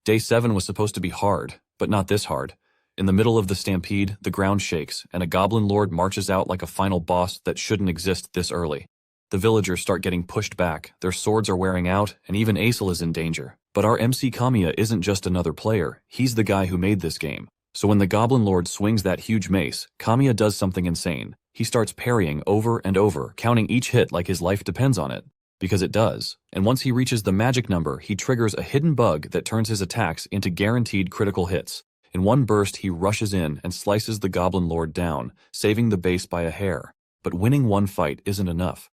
Day 7 was supposed to be hard, but not this hard. In the middle of the stampede, the ground shakes, and a goblin lord marches out like a final boss that shouldn't exist this early. The villagers start getting pushed back, their swords are wearing out, and even Aesel is in danger. But our MC Kamiya isn't just another player, he's the guy who made this game. So when the goblin lord swings that huge mace, Kamiya does something insane. He starts parrying over and over, counting each hit like his life depends on it. Because it does. And once he reaches the magic number, he triggers a hidden bug that turns his attacks into guaranteed critical hits. In one burst, he rushes in and slices the goblin lord down, saving the base by a hair. But winning one fight isn't enough.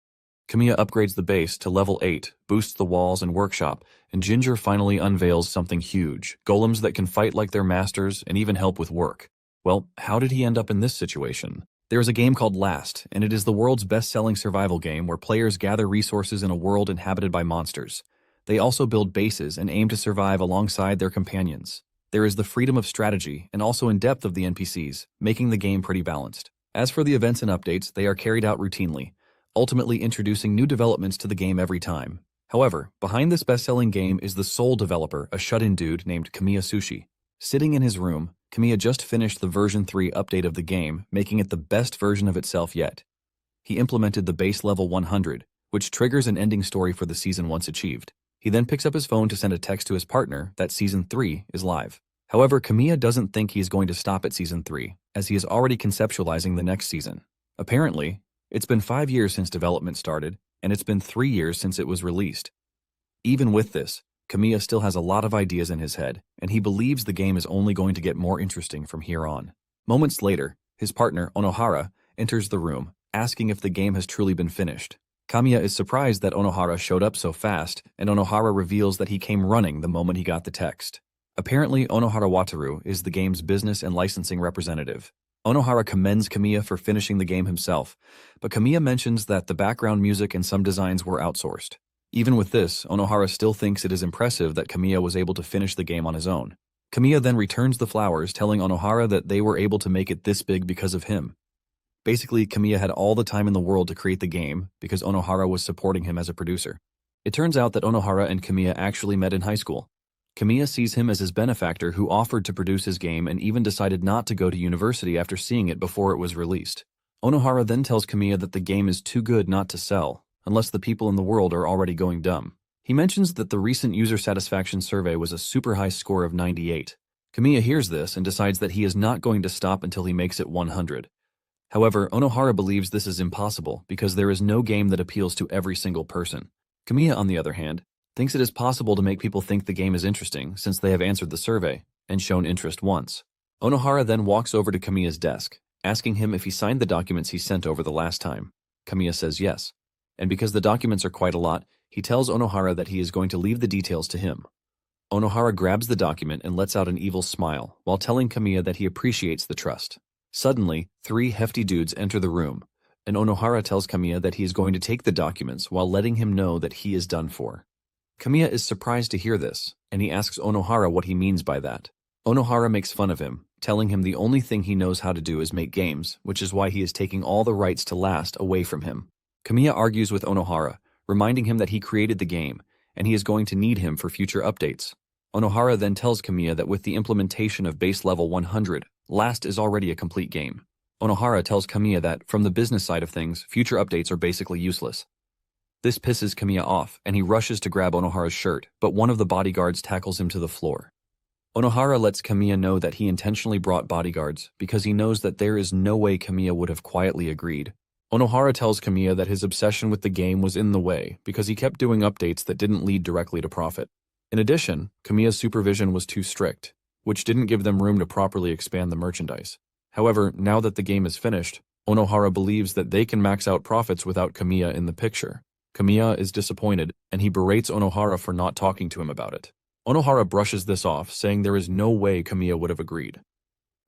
Kamiya upgrades the base to level 8, boosts the walls and workshop, and Ginger finally unveils something huge, golems that can fight like their masters and even help with work. Well, how did he end up in this situation? There is a game called Last, and it is the world's best-selling survival game where players gather resources in a world inhabited by monsters. They also build bases and aim to survive alongside their companions. There is the freedom of strategy and also in depth of the NPCs, making the game pretty balanced. As for the events and updates, they are carried out routinely, ultimately introducing new developments to the game every time. However, behind this best-selling game is the sole developer, a shut-in dude named Kamiya Sushi. Sitting in his room, Kamiya just finished the version 3 update of the game, making it the best version of itself yet. He implemented the base level 100, which triggers an ending story for the season once achieved. He then picks up his phone to send a text to his partner that Season 3 is live. However, Kamiya doesn't think he's going to stop at Season 3, as he is already conceptualizing the next season. Apparently, it's been 5 years since development started, and it's been 3 years since it was released. Even with this, Kamiya still has a lot of ideas in his head, and he believes the game is only going to get more interesting from here on. Moments later, his partner, Onohara, enters the room, asking if the game has truly been finished. Kamiya is surprised that Onohara showed up so fast, and Onohara reveals that he came running the moment he got the text. Apparently, Onohara Wataru is the game's business and licensing representative. Onohara commends Kamiya for finishing the game himself, but Kamiya mentions that the background music and some designs were outsourced. Even with this, Onohara still thinks it is impressive that Kamiya was able to finish the game on his own. Kamiya then returns the flowers, telling Onohara that they were able to make it this big because of him. Basically, Kamiya had all the time in the world to create the game because Onohara was supporting him as a producer. It turns out that Onohara and Kamiya actually met in high school. Kamiya sees him as his benefactor who offered to produce his game and even decided not to go to university after seeing it before it was released. Onohara then tells Kamiya that the game is too good not to sell, unless the people in the world are already going dumb. He mentions that the recent user satisfaction survey was a super high score of 98. Kamiya hears this and decides that he is not going to stop until he makes it 100. However, Onohara believes this is impossible because there is no game that appeals to every single person. Kamiya, on the other hand, thinks it is possible to make people think the game is interesting since they have answered the survey and shown interest once. Onohara then walks over to Kamiya's desk, asking him if he signed the documents he sent over the last time. Kamiya says yes, and because the documents are quite a lot, he tells Onohara that he is going to leave the details to him. Onohara grabs the document and lets out an evil smile while telling Kamiya that he appreciates the trust. Suddenly, 3 hefty dudes enter the room, and Onohara tells Kamiya that he is going to take the documents while letting him know that he is done for. Kamiya is surprised to hear this, and he asks Onohara what he means by that. Onohara makes fun of him, telling him the only thing he knows how to do is make games, which is why he is taking all the rights to Last away from him. Kamiya argues with Onohara, reminding him that he created the game, and he is going to need him for future updates. Onohara then tells Kamiya that with the implementation of base level 100, Last is already a complete game. Onohara tells Kamiya that, from the business side of things, future updates are basically useless. This pisses Kamiya off, and he rushes to grab Onohara's shirt, but one of the bodyguards tackles him to the floor. Onohara lets Kamiya know that he intentionally brought bodyguards because he knows that there is no way Kamiya would have quietly agreed. Onohara tells Kamiya that his obsession with the game was in the way because he kept doing updates that didn't lead directly to profit. In addition, Kamiya's supervision was too strict, which didn't give them room to properly expand the merchandise. However, now that the game is finished, Onohara believes that they can max out profits without Kamiya in the picture. Kamiya is disappointed, and he berates Onohara for not talking to him about it. Onohara brushes this off, saying there is no way Kamiya would have agreed.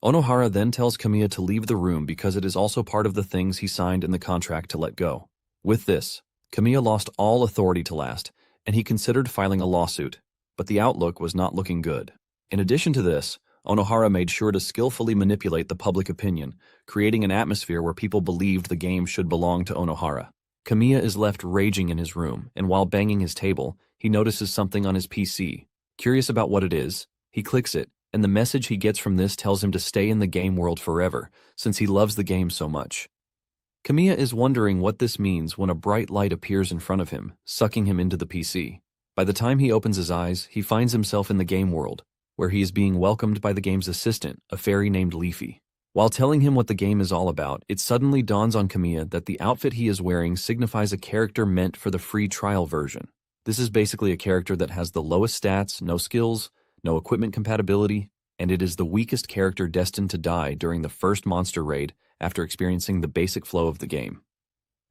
Onohara then tells Kamiya to leave the room because it is also part of the things he signed in the contract to let go. With this, Kamiya lost all authority to Last, and he considered filing a lawsuit, but the outlook was not looking good. In addition to this, Onohara made sure to skillfully manipulate the public opinion, creating an atmosphere where people believed the game should belong to Onohara. Kamiya is left raging in his room, and while banging his table, he notices something on his PC. Curious about what it is, He clicks it, and the message he gets from this tells him to stay in the game world forever, since he loves the game so much. Kamiya is wondering what this means when a bright light appears in front of him, sucking him into the PC. By the time he opens his eyes, he finds himself in the game world, where he is being welcomed by the game's assistant, a fairy named Leafy. While telling him what the game is all about, it suddenly dawns on Kamiya that the outfit he is wearing signifies a character meant for the free trial version. This is basically a character that has the lowest stats, no skills, no equipment compatibility, and it is the weakest character destined to die during the first monster raid after experiencing the basic flow of the game.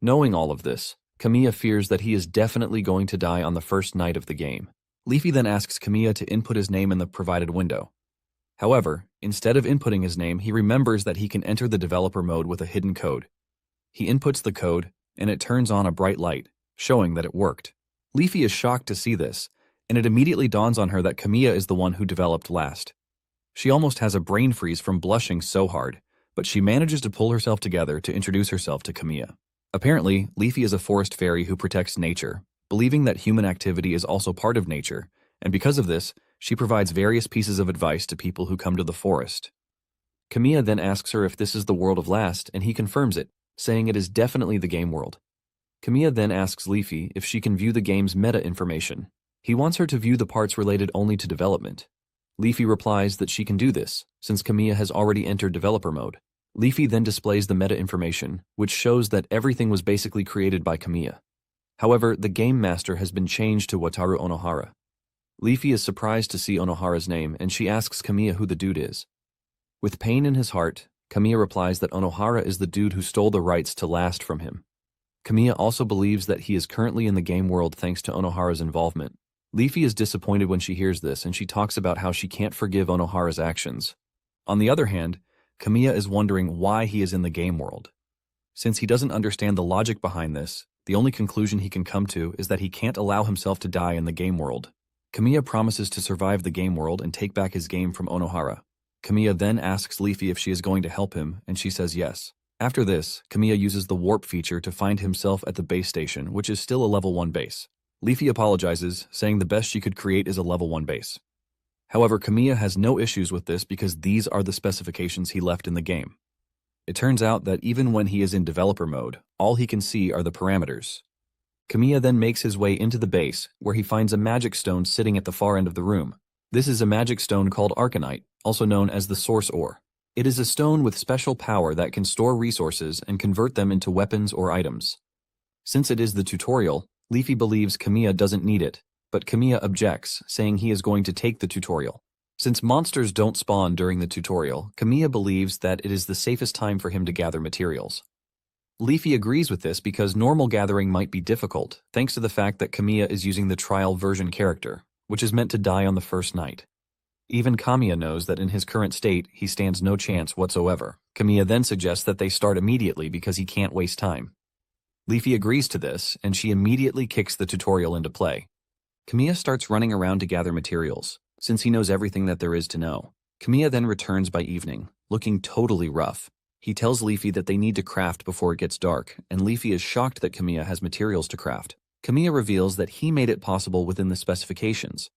Knowing all of this, Kamiya fears that he is definitely going to die on the first night of the game. Leafy then asks Kamiya to input his name in the provided window. However, instead of inputting his name, he remembers that he can enter the developer mode with a hidden code. He inputs the code, and it turns on a bright light, showing that it worked. Leafy is shocked to see this, and it immediately dawns on her that Kamiya is the one who developed last. She almost has a brain freeze from blushing so hard, but she manages to pull herself together to introduce herself to Kamiya. Apparently, Leafy is a forest fairy who protects nature, believing that human activity is also part of nature, and because of this, she provides various pieces of advice to people who come to the forest. Kamiya then asks her if this is the world of Last, and he confirms it, saying it is definitely the game world. Kamiya then asks Leafy if she can view the game's meta information. He wants her to view the parts related only to development. Leafy replies that she can do this, since Kamiya has already entered developer mode. Leafy then displays the meta information, which shows that everything was basically created by Kamiya. However, the game master has been changed to Wataru Onohara. Leafy is surprised to see Onohara's name, and she asks Kamiya who the dude is. With pain in his heart, Kamiya replies that Onohara is the dude who stole the rights to Last from him. Kamiya also believes that he is currently in the game world thanks to Onohara's involvement. Leafy is disappointed when she hears this, and she talks about how she can't forgive Onohara's actions. On the other hand, Kamiya is wondering why he is in the game world. Since he doesn't understand the logic behind this, the only conclusion he can come to is that he can't allow himself to die in the game world. Kamiya promises to survive the game world and take back his game from Onohara. Kamiya then asks Leafy if she is going to help him, and she says yes. After this, Kamiya uses the warp feature to find himself at the base station, which is still a level 1 base. Leafy apologizes, saying the best she could create is a level 1 base. However, Kamiya has no issues with this because these are the specifications he left in the game. It turns out that even when he is in developer mode, all he can see are the parameters. Kamiya then makes his way into the base, where he finds a magic stone sitting at the far end of the room. This is a magic stone called Arcanite, also known as the Source Ore. It is a stone with special power that can store resources and convert them into weapons or items. Since it is the tutorial, Leafy believes Kamiya doesn't need it, but Kamiya objects, saying he is going to take the tutorial. Since monsters don't spawn during the tutorial, Kamiya believes that it is the safest time for him to gather materials. Leafy agrees with this because normal gathering might be difficult, thanks to the fact that Kamiya is using the trial version character, which is meant to die on the first night. Even Kamiya knows that in his current state, he stands no chance whatsoever. Kamiya then suggests that they start immediately because he can't waste time. Leafy agrees to this, and she immediately kicks the tutorial into play. Kamiya starts running around to gather materials, since he knows everything that there is to know. Kamiya then returns by evening, looking totally rough. He tells Leafy that they need to craft before it gets dark, and Leafy is shocked that Kamiya has materials to craft. Kamiya reveals that he made it possible within the specifications.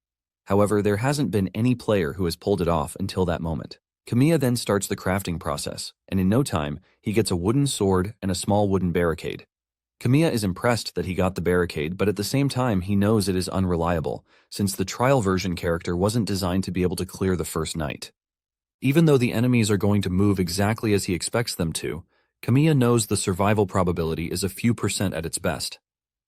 However, there hasn't been any player who has pulled it off until that moment. Kamiya then starts the crafting process, and in no time, he gets a wooden sword and a small wooden barricade. Kamiya is impressed that he got the barricade, but at the same time he knows it is unreliable, since the trial version character wasn't designed to be able to clear the first night. Even though the enemies are going to move exactly as he expects them to, Kamiya knows the survival probability is a few % at its best.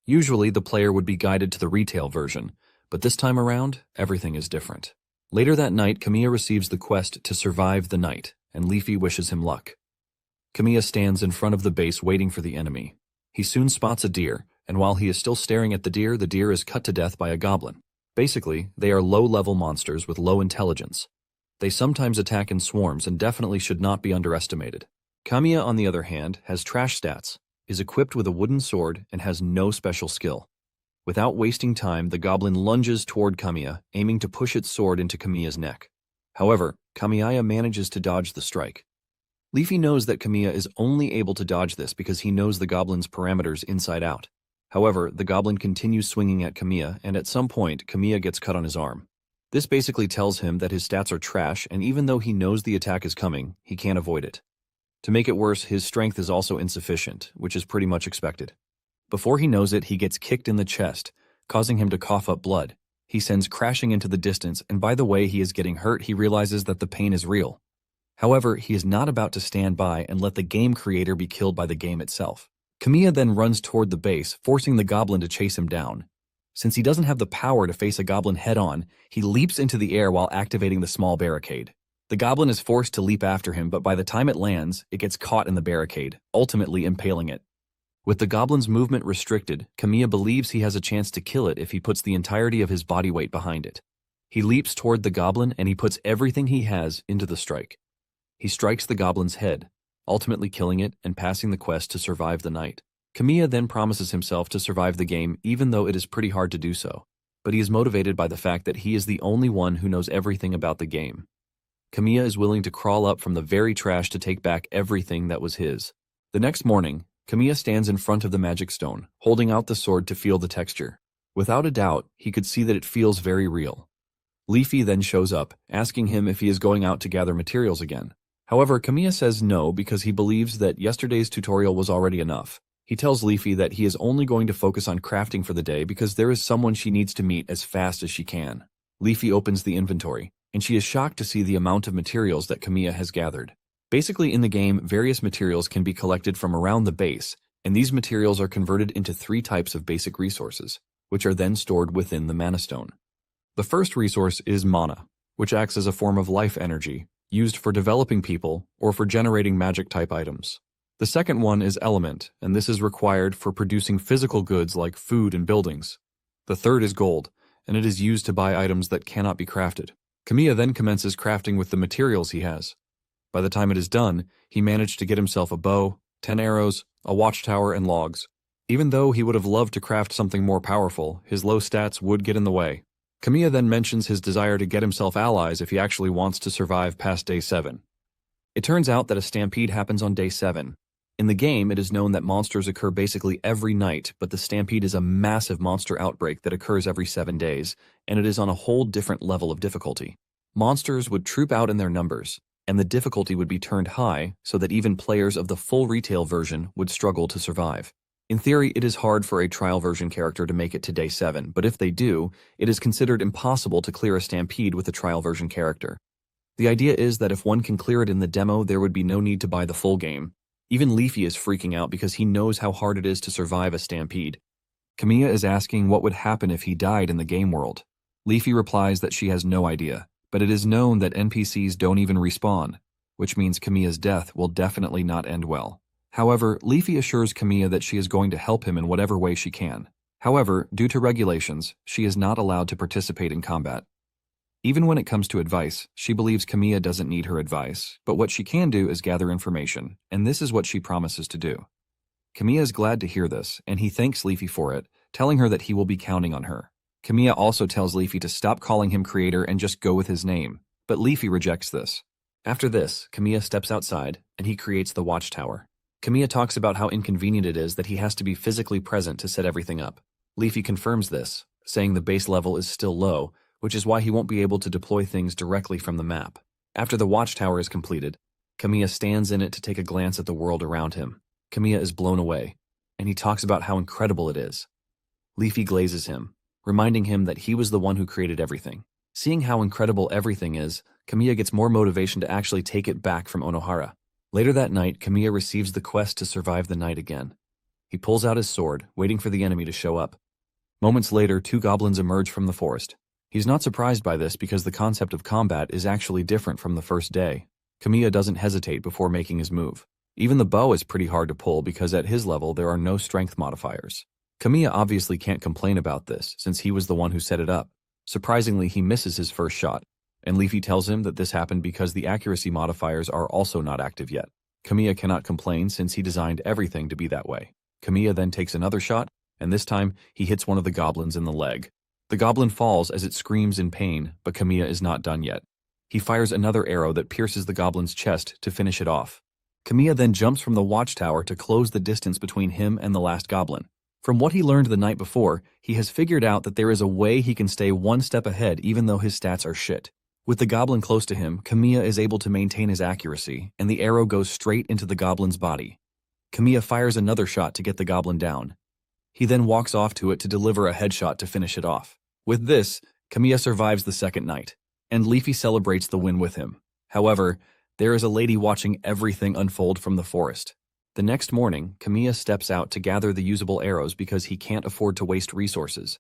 Usually the player would be guided to the retail version, but this time around, everything is different. Later that night, Kamiya receives the quest to survive the night, and Leafy wishes him luck. Kamiya stands in front of the base waiting for the enemy. He soon spots a deer, and while he is still staring at the deer is cut to death by a goblin. Basically, they are low-level monsters with low intelligence. They sometimes attack in swarms and definitely should not be underestimated. Kamiya, on the other hand, has trash stats, is equipped with a wooden sword, and has no special skill. Without wasting time, the goblin lunges toward Kamiya, aiming to push its sword into Kamiya's neck. However, Kamiya manages to dodge the strike. Leafy knows that Kamiya is only able to dodge this because he knows the goblin's parameters inside out. However, the goblin continues swinging at Kamiya, and at some point, Kamiya gets cut on his arm. This basically tells him that his stats are trash, and even though he knows the attack is coming, he can't avoid it. To make it worse, his strength is also insufficient, which is pretty much expected. Before he knows it, he gets kicked in the chest, causing him to cough up blood. He sends crashing into the distance, and by the way he is getting hurt, he realizes that the pain is real. However, he is not about to stand by and let the game creator be killed by the game itself. Kamiya then runs toward the base, forcing the goblin to chase him down. Since he doesn't have the power to face a goblin head-on, he leaps into the air while activating the small barricade. The goblin is forced to leap after him, but by the time it lands, it gets caught in the barricade, ultimately impaling it. With the goblin's movement restricted, Kamiya believes he has a chance to kill it if he puts the entirety of his body weight behind it. He leaps toward the goblin and he puts everything he has into the strike. He strikes the goblin's head, ultimately killing it and passing the quest to survive the night. Kamiya then promises himself to survive the game even though it is pretty hard to do so, but he is motivated by the fact that he is the only one who knows everything about the game. Kamiya is willing to crawl up from the very trash to take back everything that was his. The next morning, Kamiya stands in front of the magic stone, holding out the sword to feel the texture. Without a doubt, he could see that it feels very real. Leafy then shows up, asking him if he is going out to gather materials again. However, Kamiya says no because he believes that yesterday's tutorial was already enough. He tells Leafy that he is only going to focus on crafting for the day because there is someone she needs to meet as fast as she can. Leafy opens the inventory, and she is shocked to see the amount of materials that Kamiya has gathered. Basically, in the game, various materials can be collected from around the base, and these materials are converted into 3 types of basic resources, which are then stored within the Mana Stone. The first resource is mana, which acts as a form of life energy, used for developing people or for generating magic-type items. The second one is element, and this is required for producing physical goods like food and buildings. The third is gold, and it is used to buy items that cannot be crafted. Kamiya then commences crafting with the materials he has. By the time it is done, he managed to get himself a bow, 10 arrows, a watchtower, and logs. Even though he would have loved to craft something more powerful, his low stats would get in the way. Kamiya then mentions his desire to get himself allies if he actually wants to survive past day 7. It turns out that a stampede happens on day 7. In the game, it is known that monsters occur basically every night, but the stampede is a massive monster outbreak that occurs every 7 days, and it is on a whole different level of difficulty. Monsters would troop out in their numbers, and the difficulty would be turned high so that even players of the full retail version would struggle to survive. In theory, it is hard for a trial version character to make it to day 7, but if they do, it is considered impossible to clear a stampede with a trial version character. The idea is that if one can clear it in the demo, there would be no need to buy the full game. Even Leafy is freaking out because he knows how hard it is to survive a stampede. Kamiya is asking what would happen if he died in the game world. Leafy replies that she has no idea, but it is known that NPCs don't even respawn, which means Kamiya's death will definitely not end well. However, Leafy assures Kamiya that she is going to help him in whatever way she can. However, due to regulations, she is not allowed to participate in combat. Even when it comes to advice, she believes Kamiya doesn't need her advice, but what she can do is gather information, and this is what she promises to do. Kamiya is glad to hear this, and he thanks Leafy for it, telling her that he will be counting on her. Kamiya also tells Leafy to stop calling him creator and just go with his name, but Leafy rejects this. After this, Kamiya steps outside, and he creates the watchtower. Kamiya talks about how inconvenient it is that he has to be physically present to set everything up. Leafy confirms this, saying the base level is still low, which is why he won't be able to deploy things directly from the map. After the watchtower is completed, Kamiya stands in it to take a glance at the world around him. Kamiya is blown away, and he talks about how incredible it is. Leafy glazes him, reminding him that he was the one who created everything. Seeing how incredible everything is, Kamiya gets more motivation to actually take it back from Onohara. Later that night, Kamiya receives the quest to survive the night again. He pulls out his sword, waiting for the enemy to show up. Moments later, 2 goblins emerge from the forest. He's not surprised by this because the concept of combat is actually different from the first day. Kamiya doesn't hesitate before making his move. Even the bow is pretty hard to pull because at his level there are no strength modifiers. Kamiya obviously can't complain about this since he was the one who set it up. Surprisingly, he misses his first shot, and Leafy tells him that this happened because the accuracy modifiers are also not active yet. Kamiya cannot complain since he designed everything to be that way. Kamiya then takes another shot, and this time he hits one of the goblins in the leg. The goblin falls as it screams in pain, but Kamiya is not done yet. He fires another arrow that pierces the goblin's chest to finish it off. Kamiya then jumps from the watchtower to close the distance between him and the last goblin. From what he learned the night before, he has figured out that there is a way he can stay one step ahead even though his stats are shit. With the goblin close to him, Kamiya is able to maintain his accuracy, and the arrow goes straight into the goblin's body. Kamiya fires another shot to get the goblin down. He then walks off to it to deliver a headshot to finish it off. With this, Kamiya survives the second night, and Leafy celebrates the win with him. However, there is a lady watching everything unfold from the forest. The next morning, Kamiya steps out to gather the usable arrows because he can't afford to waste resources.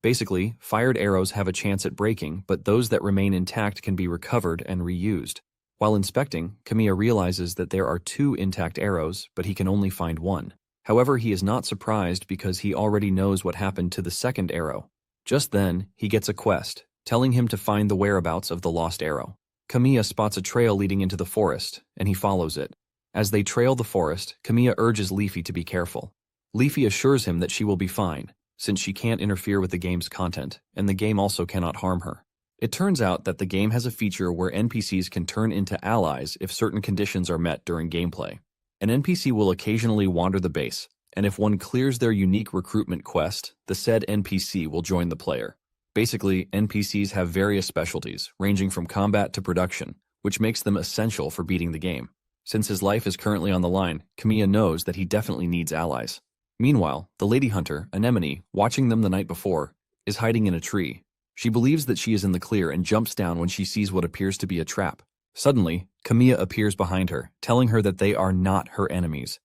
Basically, fired arrows have a chance at breaking, but those that remain intact can be recovered and reused. While inspecting, Kamiya realizes that there are 2 intact arrows, but he can only find 1. However, he is not surprised because he already knows what happened to the second arrow. Just then, he gets a quest, telling him to find the whereabouts of the lost arrow. Kamiya spots a trail leading into the forest, and he follows it. As they trail the forest, Kamiya urges Leafy to be careful. Leafy assures him that she will be fine, since she can't interfere with the game's content, and the game also cannot harm her. It turns out that the game has a feature where NPCs can turn into allies if certain conditions are met during gameplay. An NPC will occasionally wander the base, and if one clears their unique recruitment quest, the said NPC will join the player. Basically, NPCs have various specialties, ranging from combat to production, which makes them essential for beating the game. Since his life is currently on the line, Kamiya knows that he definitely needs allies. Meanwhile, the lady hunter, Anemone, watching them the night before, is hiding in a tree. She believes that she is in the clear and jumps down when she sees what appears to be a trap. Suddenly, Kamiya appears behind her, telling her that they are not her enemies.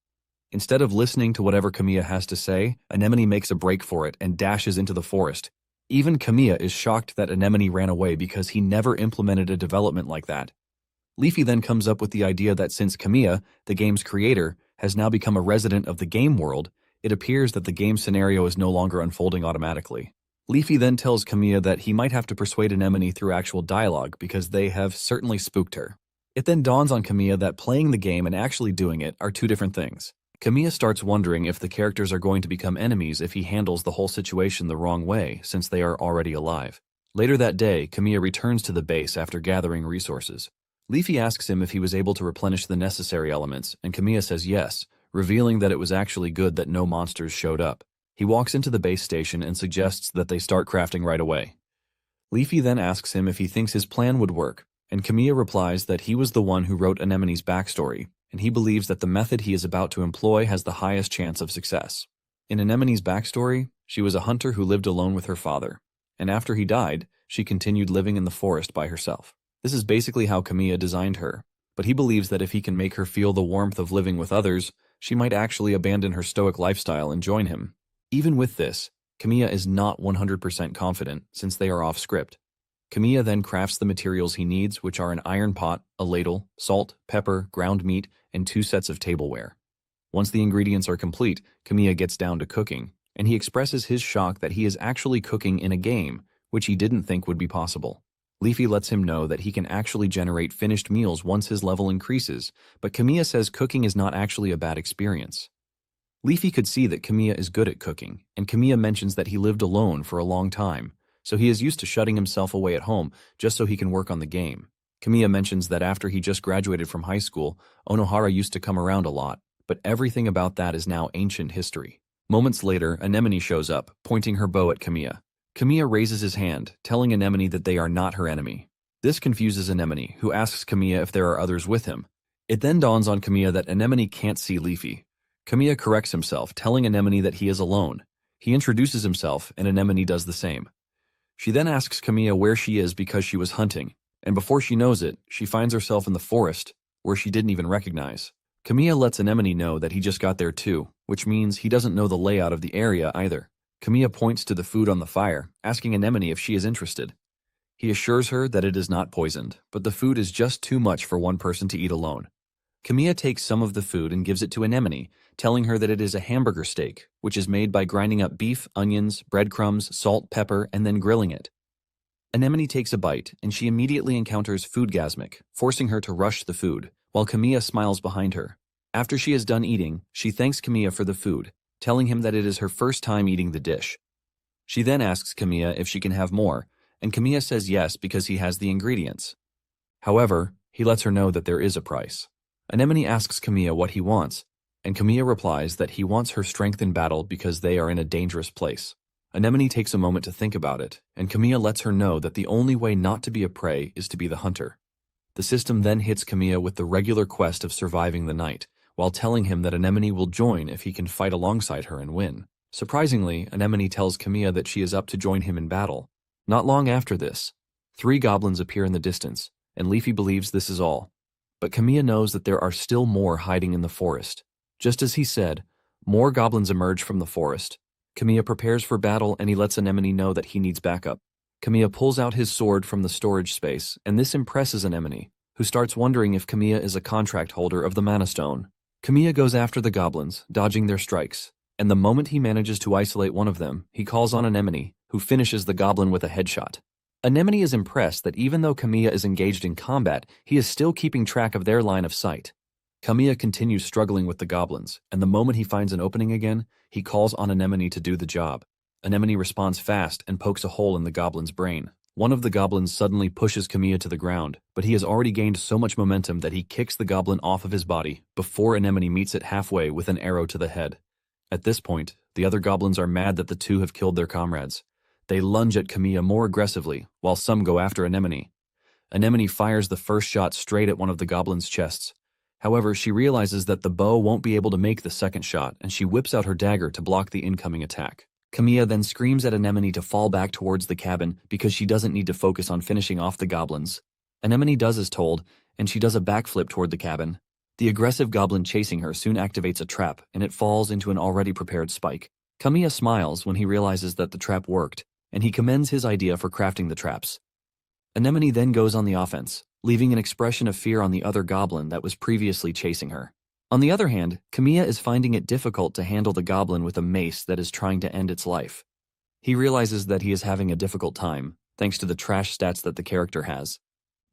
Instead of listening to whatever Kamiya has to say, Anemone makes a break for it and dashes into the forest. Even Kamiya is shocked that Anemone ran away because he never implemented a development like that. Leafy then comes up with the idea that since Kamiya, the game's creator, has now become a resident of the game world, it appears that the game scenario is no longer unfolding automatically. Leafy then tells Kamiya that he might have to persuade Anemone through actual dialogue because they have certainly spooked her. It then dawns on Kamiya that playing the game and actually doing it are 2 different things. Kamiya starts wondering if the characters are going to become enemies if he handles the whole situation the wrong way, since they are already alive. Later that day, Kamiya returns to the base after gathering resources. Leafy asks him if he was able to replenish the necessary elements, and Kamiya says yes, revealing that it was actually good that no monsters showed up. He walks into the base station and suggests that they start crafting right away. Leafy then asks him if he thinks his plan would work, and Kamiya replies that he was the one who wrote Anemone's backstory, and he believes that the method he is about to employ has the highest chance of success. In Anemone's backstory, she was a hunter who lived alone with her father, and after he died, she continued living in the forest by herself. This is basically how Kamiya designed her, but he believes that if he can make her feel the warmth of living with others, she might actually abandon her stoic lifestyle and join him. Even with this, Kamiya is not 100% confident since they are off script. Kamiya then crafts the materials he needs, which are an iron pot, a ladle, salt, pepper, ground meat, and 2 sets of tableware. Once the ingredients are complete, Kamiya gets down to cooking, and he expresses his shock that he is actually cooking in a game, which he didn't think would be possible. Leafy lets him know that he can actually generate finished meals once his level increases, but Kamiya says cooking is not actually a bad experience. Leafy could see that Kamiya is good at cooking, and Kamiya mentions that he lived alone for a long time, so he is used to shutting himself away at home just so he can work on the game. Kamiya mentions that after he just graduated from high school, Onohara used to come around a lot, but everything about that is now ancient history. Moments later, Anemone shows up, pointing her bow at Kamiya. Kamiya raises his hand, telling Anemone that they are not her enemy. This confuses Anemone, who asks Kamiya if there are others with him. It then dawns on Kamiya that Anemone can't see Leafy. Kamiya corrects himself, telling Anemone that he is alone. He introduces himself, and Anemone does the same. She then asks Kamiya where she is because she was hunting, and before she knows it, she finds herself in the forest, where she didn't even recognize. Kamiya lets Anemone know that he just got there too, which means he doesn't know the layout of the area either. Kamiya points to the food on the fire, asking Anemone if she is interested. He assures her that it is not poisoned, but the food is just too much for one person to eat alone. Kamiya takes some of the food and gives it to Anemone, telling her that it is a hamburger steak, which is made by grinding up beef, onions, breadcrumbs, salt, pepper, and then grilling it. Anemone takes a bite, and she immediately encounters Foodgasmic, forcing her to rush the food, while Kamiya smiles behind her. After she is done eating, she thanks Kamiya for the food, telling him that it is her first time eating the dish. She then asks Kamiya if she can have more, and Kamiya says yes because he has the ingredients. However, he lets her know that there is a price. Anemone asks Kamiya what he wants, And Kamiya replies that he wants her strength in battle because they are in a dangerous place. Anemone takes a moment to think about it, and Kamiya lets her know that the only way not to be a prey is to be the hunter. The system then hits Kamiya with the regular quest of surviving the night, while telling him that Anemone will join if he can fight alongside her and win. Surprisingly, Anemone tells Kamiya that she is up to join him in battle. Not long after this, 3 goblins appear in the distance, and Leafy believes this is all. But Kamiya knows that there are still more hiding in the forest. Just as he said, more goblins emerge from the forest. Kamiya prepares for battle and he lets Anemone know that he needs backup. Kamiya pulls out his sword from the storage space, and this impresses Anemone, who starts wondering if Kamiya is a contract holder of the Mana Stone. Kamiya goes after the goblins, dodging their strikes, and the moment he manages to isolate one of them, he calls on Anemone, who finishes the goblin with a headshot. Anemone is impressed that even though Kamiya is engaged in combat, he is still keeping track of their line of sight. Kamiya continues struggling with the goblins, and the moment he finds an opening again, he calls on Anemone to do the job. Anemone responds fast and pokes a hole in the goblin's brain. One of the goblins suddenly pushes Kamiya to the ground, but he has already gained so much momentum that he kicks the goblin off of his body before Anemone meets it halfway with an arrow to the head. At this point, the other goblins are mad that the two have killed their comrades. They lunge at Kamiya more aggressively, while some go after Anemone. Anemone fires the first shot straight at one of the goblins' chests. However, she realizes that the bow won't be able to make the second shot, and she whips out her dagger to block the incoming attack. Kamiya then screams at Anemone to fall back towards the cabin because she doesn't need to focus on finishing off the goblins. Anemone does as told, and she does a backflip toward the cabin. The aggressive goblin chasing her soon activates a trap, and it falls into an already prepared spike. Kamiya smiles when he realizes that the trap worked, and he commends his idea for crafting the traps. Anemone then goes on the offense, leaving an expression of fear on the other goblin that was previously chasing her. On the other hand, Kamiya is finding it difficult to handle the goblin with a mace that is trying to end its life. He realizes that he is having a difficult time, thanks to the trash stats that the character has.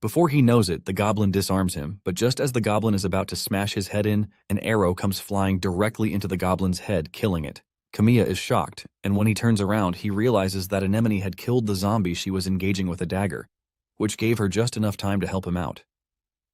Before he knows it, the goblin disarms him, but just as the goblin is about to smash his head in, an arrow comes flying directly into the goblin's head, killing it. Kamiya is shocked, and when he turns around, he realizes that Anemone had killed the zombie she was engaging with a dagger, which gave her just enough time to help him out.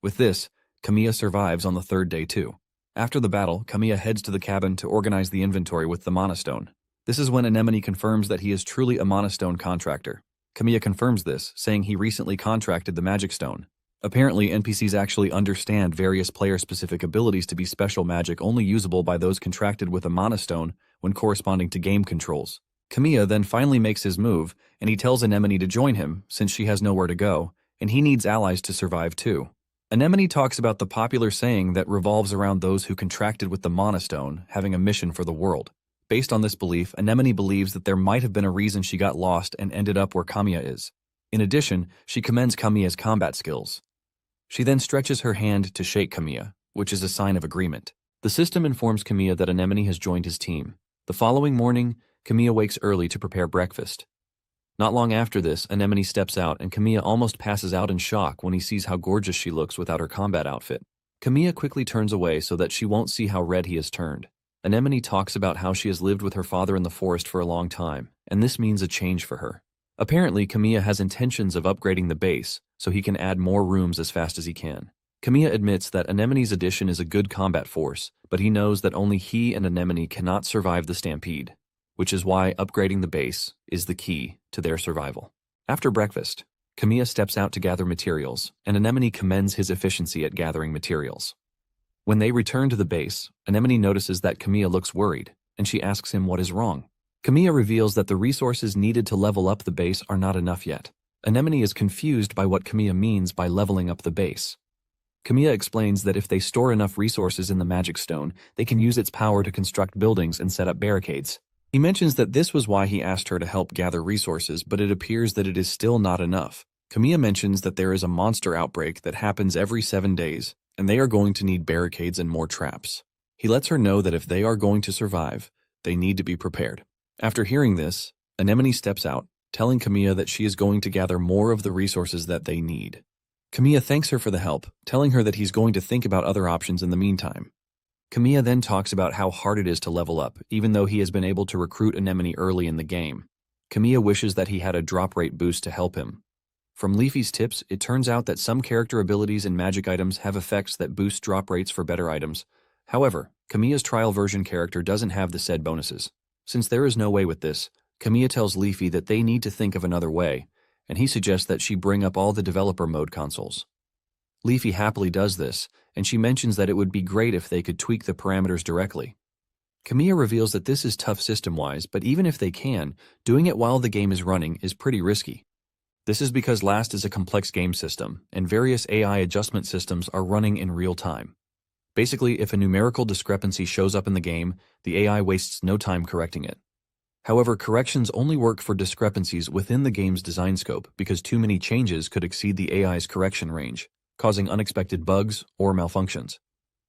With this, Kamiya survives on the 3rd day too. After the battle, Kamiya heads to the cabin to organize the inventory with the Mana Stone. This is when Anemone confirms that he is truly a Mana Stone contractor. Kamiya confirms this, saying he recently contracted the Magic Stone. Apparently, NPCs actually understand various player-specific abilities to be special magic only usable by those contracted with a Mana Stone when corresponding to game controls. Kamiya then finally makes his move, and he tells Anemone to join him since she has nowhere to go, and he needs allies to survive too. Anemone talks about the popular saying that revolves around those who contracted with the Mana Stone having a mission for the world. Based on this belief, Anemone believes that there might have been a reason she got lost and ended up where Kamiya is. In addition, she commends Kamiya's combat skills. She then stretches her hand to shake Kamiya, which is a sign of agreement. The system informs Kamiya that Anemone has joined his team. The following morning, Kamiya wakes early to prepare breakfast. Not long after this, Anemone steps out and Kamiya almost passes out in shock when he sees how gorgeous she looks without her combat outfit. Kamiya quickly turns away so that she won't see how red he has turned. Anemone talks about how she has lived with her father in the forest for a long time, and this means a change for her. Apparently, Kamiya has intentions of upgrading the base, so he can add more rooms as fast as he can. Kamiya admits that Anemone's addition is a good combat force, but he knows that only he and Anemone cannot survive the stampede, which is why upgrading the base is the key to their survival. After breakfast, Kamiya steps out to gather materials, and Anemone commends his efficiency at gathering materials. When they return to the base, Anemone notices that Kamiya looks worried, and she asks him what is wrong. Kamiya reveals that the resources needed to level up the base are not enough yet. Anemone is confused by what Kamiya means by leveling up the base. Kamiya explains that if they store enough resources in the Magic Stone, they can use its power to construct buildings and set up barricades. He mentions that this was why he asked her to help gather resources, but it appears that it is still not enough. Kamiya mentions that there is a monster outbreak that happens every 7 days, and they are going to need barricades and more traps. He lets her know that if they are going to survive, they need to be prepared. After hearing this, Anemone steps out, telling Kamiya that she is going to gather more of the resources that they need. Kamiya thanks her for the help, telling her that he's going to think about other options in the meantime. Kamiya then talks about how hard it is to level up, even though he has been able to recruit Anemone early in the game. Kamiya wishes that he had a drop rate boost to help him. From Leafy's tips, it turns out that some character abilities and magic items have effects that boost drop rates for better items. However, Kamiya's trial version character doesn't have the said bonuses. Since there is no way with this, Kamiya tells Leafy that they need to think of another way, and he suggests that she bring up all the developer mode consoles. Leafy happily does this, and she mentions that it would be great if they could tweak the parameters directly. Kamiya reveals that this is tough system-wise, but even if they can, doing it while the game is running is pretty risky. This is because Last is a complex game system, and various AI adjustment systems are running in real time. Basically, if a numerical discrepancy shows up in the game, the AI wastes no time correcting it. However, corrections only work for discrepancies within the game's design scope because too many changes could exceed the AI's correction range, causing unexpected bugs or malfunctions.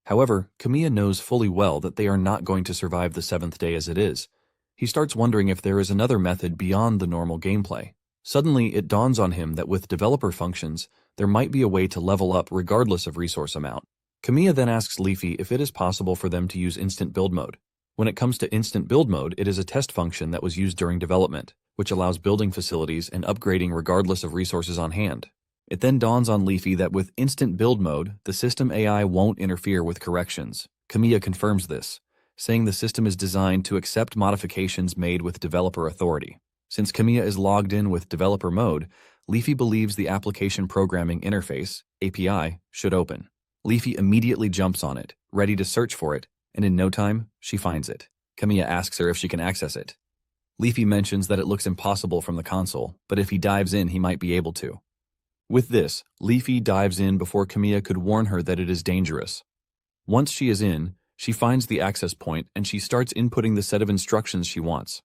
However, Kamiya knows fully well that they are not going to survive the 7th day as it is. He starts wondering if there is another method beyond the normal gameplay. Suddenly, it dawns on him that with developer functions, there might be a way to level up regardless of resource amount. Kamiya then asks Leafy if it is possible for them to use instant build mode. When it comes to instant build mode, it is a test function that was used during development, which allows building facilities and upgrading regardless of resources on hand. It then dawns on Leafy that with instant build mode, the system AI won't interfere with corrections. Kamiya confirms this, saying the system is designed to accept modifications made with developer authority. Since Kamiya is logged in with developer mode, Leafy believes the application programming interface, API, should open. Leafy immediately jumps on it, ready to search for it, and in no time, she finds it. Kamiya asks her if she can access it. Leafy mentions that it looks impossible from the console, but if he dives in, he might be able to. With this, Leafy dives in before Kamiya could warn her that it is dangerous. Once she is in, she finds the access point and she starts inputting the set of instructions she wants.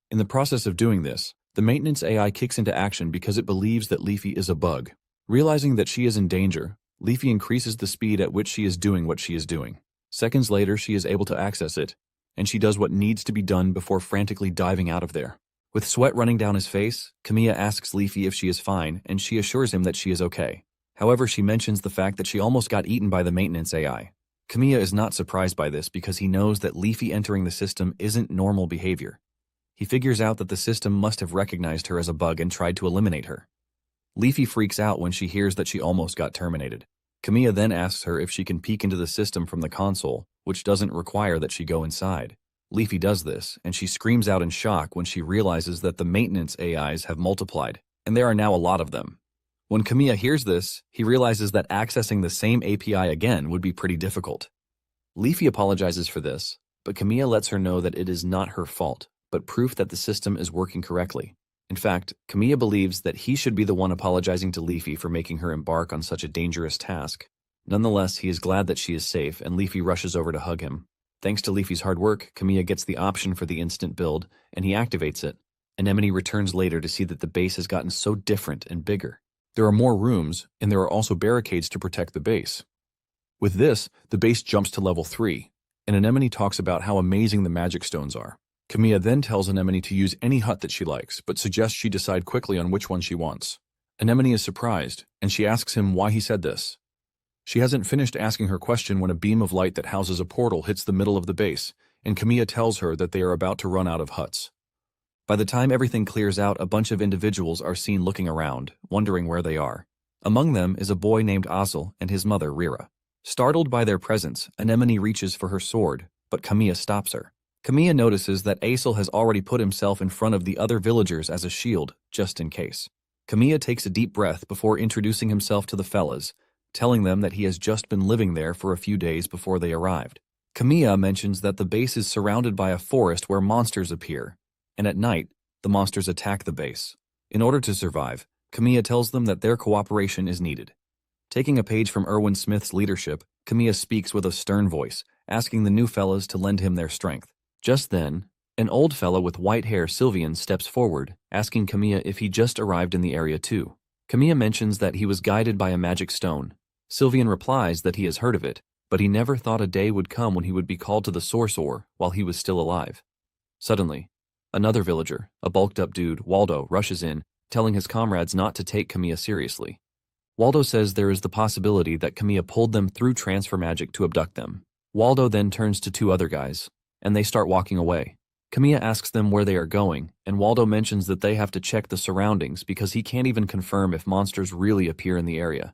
In the process of doing this, the maintenance AI kicks into action because it believes that Leafy is a bug. Realizing that she is in danger, Leafy increases the speed at which she is doing what she is doing. Seconds later, she is able to access it, and she does what needs to be done before frantically diving out of there. With sweat running down his face, Kamiya asks Leafy if she is fine, and she assures him that she is okay. However, she mentions the fact that she almost got eaten by the maintenance AI. Kamiya is not surprised by this because he knows that Leafy entering the system isn't normal behavior. He figures out that the system must have recognized her as a bug and tried to eliminate her. Leafy freaks out when she hears that she almost got terminated. Kamiya then asks her if she can peek into the system from the console, which doesn't require that she go inside. Leafy does this, and she screams out in shock when she realizes that the maintenance AIs have multiplied, and there are now a lot of them. When Kamiya hears this, he realizes that accessing the same API again would be pretty difficult. Leafy apologizes for this, but Kamiya lets her know that it is not her fault, but proof that the system is working correctly. In fact, Kamiya believes that he should be the one apologizing to Leafy for making her embark on such a dangerous task. Nonetheless, he is glad that she is safe, and Leafy rushes over to hug him. Thanks to Leafy's hard work, Kamiya gets the option for the instant build, and he activates it. Anemone returns later to see that the base has gotten so different and bigger. There are more rooms, and there are also barricades to protect the base. With this, the base jumps to level 3, and Anemone talks about how amazing the magic stones are. Kamiya then tells Anemone to use any hut that she likes, but suggests she decide quickly on which one she wants. Anemone is surprised, and she asks him why he said this. She hasn't finished asking her question when a beam of light that houses a portal hits the middle of the base, and Kamiya tells her that they are about to run out of huts. By the time everything clears out, a bunch of individuals are seen looking around, wondering where they are. Among them is a boy named Azel and his mother, Rira. Startled by their presence, Anemone reaches for her sword, but Kamiya stops her. Kamiya notices that Azel has already put himself in front of the other villagers as a shield, just in case. Kamiya takes a deep breath before introducing himself to the fellas, telling them that he has just been living there for a few days before they arrived. Kamiya mentions that the base is surrounded by a forest where monsters appear, and at night, the monsters attack the base. In order to survive, Kamiya tells them that their cooperation is needed. Taking a page from Erwin Smith's leadership, Kamiya speaks with a stern voice, asking the new fellas to lend him their strength. Just then, an old fellow with white hair, Sylvian, steps forward, asking Kamiya if he just arrived in the area too. Kamiya mentions that he was guided by a magic stone. Sylvian replies that he has heard of it, but he never thought a day would come when he would be called to the source ore while he was still alive. Suddenly, another villager, a bulked-up dude, Waldo, rushes in, telling his comrades not to take Kamiya seriously. Waldo says there is the possibility that Kamiya pulled them through transfer magic to abduct them. Waldo then turns to two other guys, and they start walking away. Kamiya asks them where they are going, and Waldo mentions that they have to check the surroundings because he can't even confirm if monsters really appear in the area.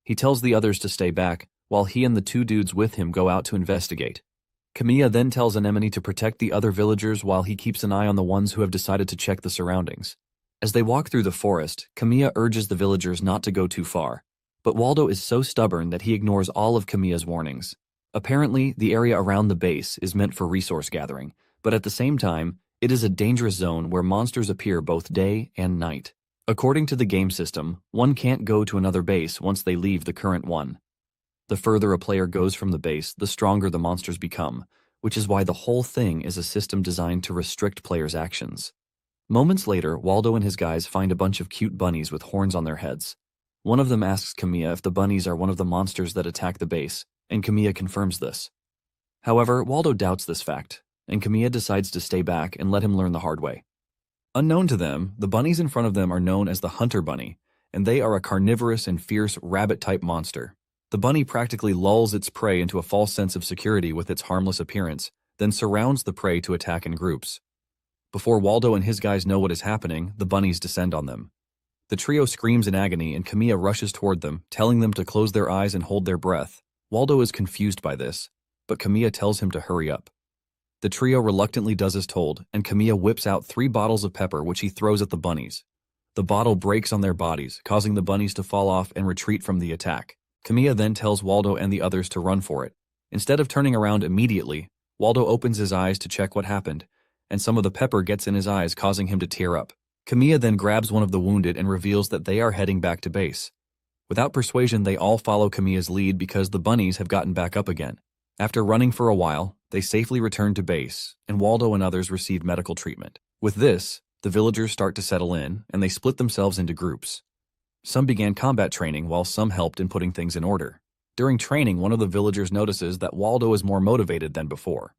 He tells the others to stay back, while he and the two dudes with him go out to investigate. Kamiya then tells Anemone to protect the other villagers while he keeps an eye on the ones who have decided to check the surroundings. As they walk through the forest, Kamiya urges the villagers not to go too far, but Waldo is so stubborn that he ignores all of Kamiya's warnings. Apparently, the area around the base is meant for resource gathering, but at the same time, it is a dangerous zone where monsters appear both day and night. According to the game system, one can't go to another base once they leave the current one. The further a player goes from the base, the stronger the monsters become, which is why the whole thing is a system designed to restrict players' actions. Moments later, Waldo and his guys find a bunch of cute bunnies with horns on their heads. One of them asks Kamiya if the bunnies are one of the monsters that attack the base, and Kamiya confirms this. However, Waldo doubts this fact, and Kamiya decides to stay back and let him learn the hard way. Unknown to them, the bunnies in front of them are known as the Hunter Bunny, and they are a carnivorous and fierce rabbit-type monster. The bunny practically lulls its prey into a false sense of security with its harmless appearance, then surrounds the prey to attack in groups. Before Waldo and his guys know what is happening, the bunnies descend on them. The trio screams in agony and Kamiya rushes toward them, telling them to close their eyes and hold their breath. Waldo is confused by this, but Kamiya tells him to hurry up. The trio reluctantly does as told, and Kamiya whips out 3 bottles of pepper which he throws at the bunnies. The bottle breaks on their bodies, causing the bunnies to fall off and retreat from the attack. Kamiya then tells Waldo and the others to run for it. Instead of turning around immediately, Waldo opens his eyes to check what happened, and some of the pepper gets in his eyes, causing him to tear up. Kamiya then grabs one of the wounded and reveals that they are heading back to base. Without persuasion, they all follow Kamiya's lead because the bunnies have gotten back up again. After running for a while, they safely return to base, and Waldo and others receive medical treatment. With this, the villagers start to settle in, and they split themselves into groups. Some began combat training while some helped in putting things in order. During training, one of the villagers notices that Waldo is more motivated than before.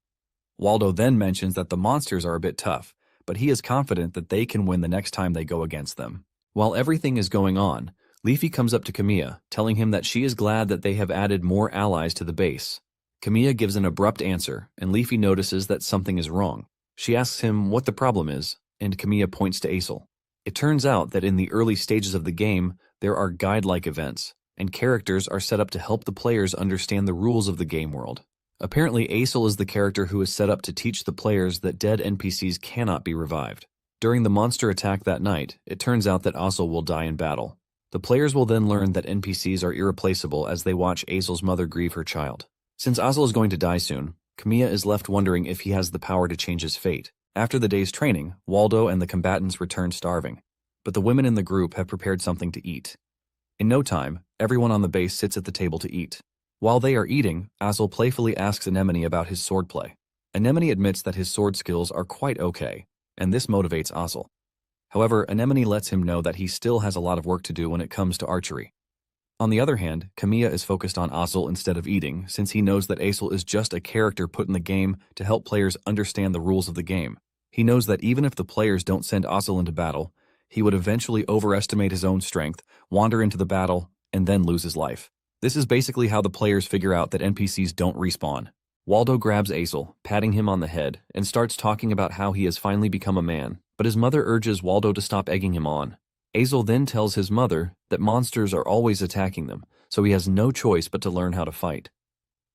Waldo then mentions that the monsters are a bit tough, but he is confident that they can win the next time they go against them. While everything is going on, Leafy comes up to Kamiya, telling him that she is glad that they have added more allies to the base. Kamiya gives an abrupt answer, and Leafy notices that something is wrong. She asks him what the problem is, and Kamiya points to Aesel. It turns out that in the early stages of the game, there are guide-like events, and characters are set up to help the players understand the rules of the game world. Apparently, Aesel is the character who is set up to teach the players that dead NPCs cannot be revived. During the monster attack that night, it turns out that Aesel will die in battle. The players will then learn that NPCs are irreplaceable as they watch Aesel's mother grieve her child. Since Aesel is going to die soon, Kamiya is left wondering if he has the power to change his fate. After the day's training, Waldo and the combatants return starving, but the women in the group have prepared something to eat. In no time, everyone on the base sits at the table to eat. While they are eating, Aesel playfully asks Anemone about his swordplay. Anemone admits that his sword skills are quite okay, and this motivates Aesel. However, Anemone lets him know that he still has a lot of work to do when it comes to archery. On the other hand, Kamiya is focused on Aesel instead of eating, since he knows that Aesel is just a character put in the game to help players understand the rules of the game. He knows that even if the players don't send Aesel into battle, he would eventually overestimate his own strength, wander into the battle, and then lose his life. This is basically how the players figure out that NPCs don't respawn. Waldo grabs Aesel, patting him on the head, and starts talking about how he has finally become a man, but his mother urges Waldo to stop egging him on. Aesel then tells his mother that monsters are always attacking them, so he has no choice but to learn how to fight.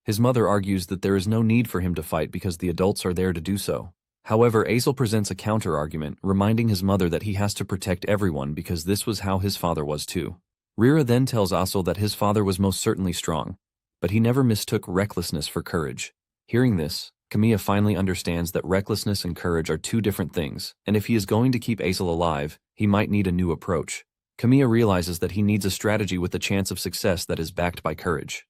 His mother argues that there is no need for him to fight because the adults are there to do so. However, Aesel presents a counter-argument, reminding his mother that he has to protect everyone because this was how his father was too. Rira then tells Aesel that his father was most certainly strong, but he never mistook recklessness for courage. Hearing this, Kamiya finally understands that recklessness and courage are two different things, and if he is going to keep Aesel alive, he might need a new approach. Kamiya realizes that he needs a strategy with a chance of success that is backed by courage.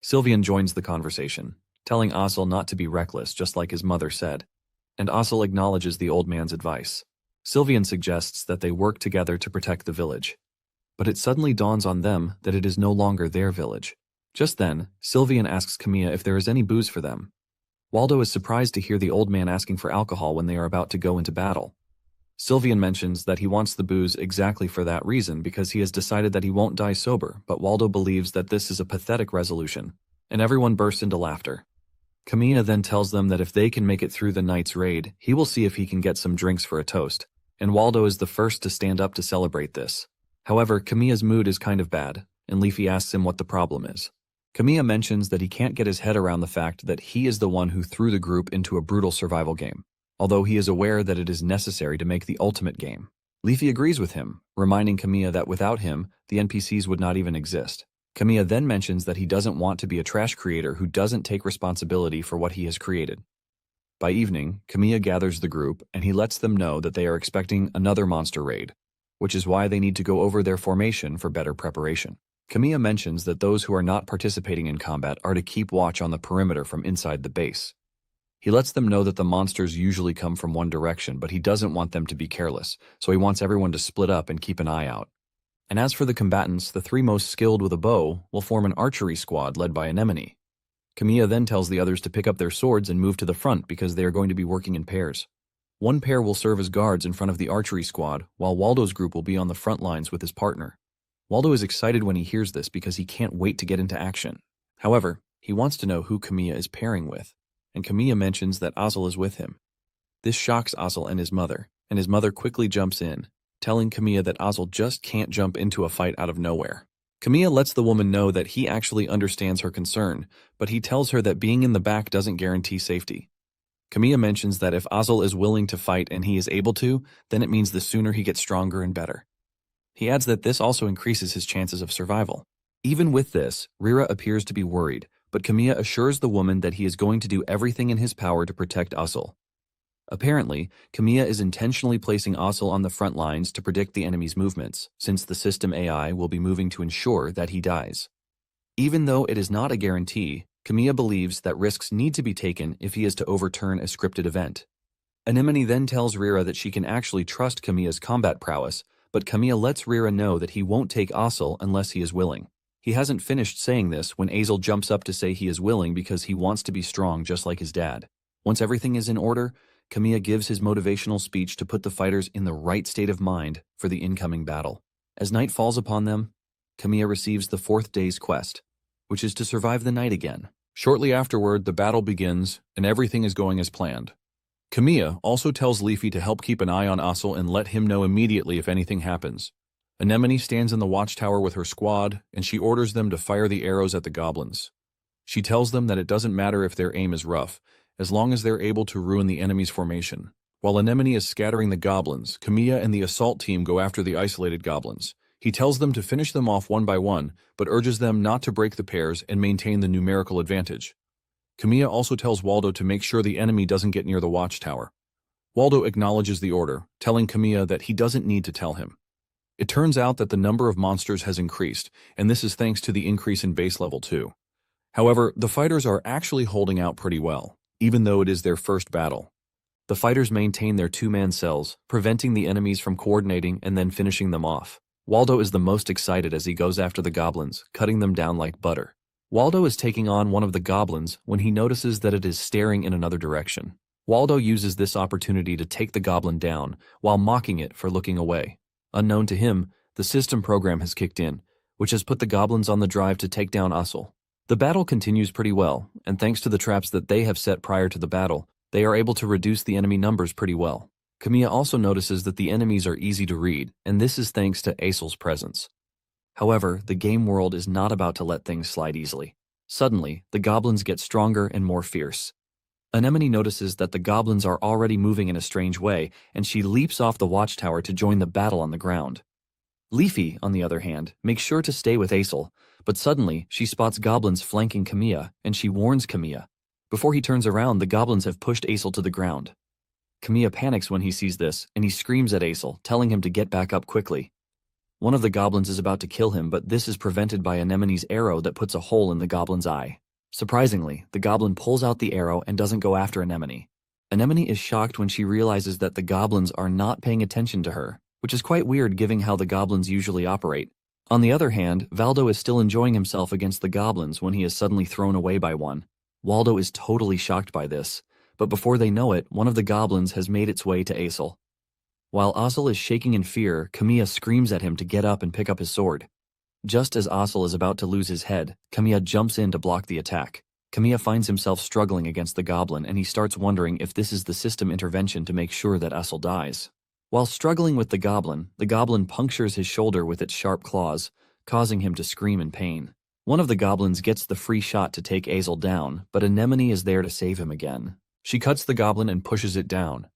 Sylvian joins the conversation, telling Aesel not to be reckless just like his mother said, and Aesel acknowledges the old man's advice. Sylvian suggests that they work together to protect the village. But it suddenly dawns on them that it is no longer their village. Just then, Sylvian asks Kamiya if there is any booze for them. Waldo is surprised to hear the old man asking for alcohol when they are about to go into battle. Sylvian mentions that he wants the booze exactly for that reason because he has decided that he won't die sober, but Waldo believes that this is a pathetic resolution, and everyone bursts into laughter. Kamiya then tells them that if they can make it through the night's raid, he will see if he can get some drinks for a toast, and Waldo is the first to stand up to celebrate this. However, Kamiya's mood is kind of bad, and Leafy asks him what the problem is. Kamiya mentions that he can't get his head around the fact that he is the one who threw the group into a brutal survival game, although he is aware that it is necessary to make the ultimate game. Leafy agrees with him, reminding Kamiya that without him, the NPCs would not even exist. Kamiya then mentions that he doesn't want to be a trash creator who doesn't take responsibility for what he has created. By evening, Kamiya gathers the group and he lets them know that they are expecting another monster raid, which is why they need to go over their formation for better preparation. Kamiya mentions that those who are not participating in combat are to keep watch on the perimeter from inside the base. He lets them know that the monsters usually come from one direction, but he doesn't want them to be careless, so he wants everyone to split up and keep an eye out. And as for the combatants, the 3 most skilled with a bow will form an archery squad led by Anemone. Kamiya then tells the others to pick up their swords and move to the front because they are going to be working in pairs. One pair will serve as guards in front of the archery squad, while Waldo's group will be on the front lines with his partner. Waldo is excited when he hears this because he can't wait to get into action. However, he wants to know who Kamiya is pairing with, and Kamiya mentions that Azel is with him. This shocks Azel and his mother quickly jumps in, telling Kamiya that Azel just can't jump into a fight out of nowhere. Kamiya lets the woman know that he actually understands her concern, but he tells her that being in the back doesn't guarantee safety. Kamiya mentions that if Azel is willing to fight and he is able to, then it means the sooner he gets stronger and better. He adds that this also increases his chances of survival. Even with this, Rira appears to be worried, but Kamiya assures the woman that he is going to do everything in his power to protect Azel. Apparently, Kamiya is intentionally placing Azel on the front lines to predict the enemy's movements, since the system AI will be moving to ensure that he dies. Even though it is not a guarantee, Kamiya believes that risks need to be taken if he is to overturn a scripted event. Anemone then tells Rira that she can actually trust Kamiya's combat prowess, but Kamiya lets Rira know that he won't take Azel unless he is willing. He hasn't finished saying this when Azel jumps up to say he is willing because he wants to be strong just like his dad. Once everything is in order, Kamiya gives his motivational speech to put the fighters in the right state of mind for the incoming battle. As night falls upon them, Kamiya receives the 4th day's quest, which is to survive the night again. Shortly afterward, the battle begins, and everything is going as planned. Kamiya also tells Leafy to help keep an eye on Azel and let him know immediately if anything happens. Anemone stands in the watchtower with her squad, and she orders them to fire the arrows at the goblins. She tells them that it doesn't matter if their aim is rough, as long as they're able to ruin the enemy's formation. While Anemone is scattering the goblins, Kamiya and the assault team go after the isolated goblins. He tells them to finish them off one by one, but urges them not to break the pairs and maintain the numerical advantage. Kamiya also tells Waldo to make sure the enemy doesn't get near the watchtower. Waldo acknowledges the order, telling Kamiya that he doesn't need to tell him. It turns out that the number of monsters has increased, and this is thanks to the increase in base level 2. However, the fighters are actually holding out pretty well, even though it is their first battle. The fighters maintain their 2-man cells, preventing the enemies from coordinating and then finishing them off. Waldo is the most excited as he goes after the goblins, cutting them down like butter. Waldo is taking on one of the goblins when he notices that it is staring in another direction. Waldo uses this opportunity to take the goblin down, while mocking it for looking away. Unknown to him, the system program has kicked in, which has put the goblins on the drive to take down Azel. The battle continues pretty well, and thanks to the traps that they have set prior to the battle, they are able to reduce the enemy numbers pretty well. Kamiya also notices that the enemies are easy to read, and this is thanks to Azel's presence. However, the game world is not about to let things slide easily. Suddenly, the goblins get stronger and more fierce. Anemone notices that the goblins are already moving in a strange way, and she leaps off the watchtower to join the battle on the ground. Leafy, on the other hand, makes sure to stay with Azel, but suddenly she spots goblins flanking Kamiya, and she warns Kamiya. Before he turns around, the goblins have pushed Azel to the ground. Kamiya panics when he sees this, and he screams at Azel, telling him to get back up quickly. One of the goblins is about to kill him, but this is prevented by Anemone's arrow that puts a hole in the goblin's eye. Surprisingly, the goblin pulls out the arrow and doesn't go after Anemone. Anemone is shocked when she realizes that the goblins are not paying attention to her, which is quite weird given how the goblins usually operate. On the other hand, Valdo is still enjoying himself against the goblins when he is suddenly thrown away by one. Waldo is totally shocked by this, but before they know it, one of the goblins has made its way to Azel. While Azel is shaking in fear, Kamiya screams at him to get up and pick up his sword. Just as Azel is about to lose his head, Kamiya jumps in to block the attack. Kamiya finds himself struggling against the goblin, and he starts wondering if this is the system intervention to make sure that Azel dies. While struggling with the goblin punctures his shoulder with its sharp claws, causing him to scream in pain. One of the goblins gets the free shot to take Azel down, but Anemone is there to save him again. She cuts the goblin and pushes it down.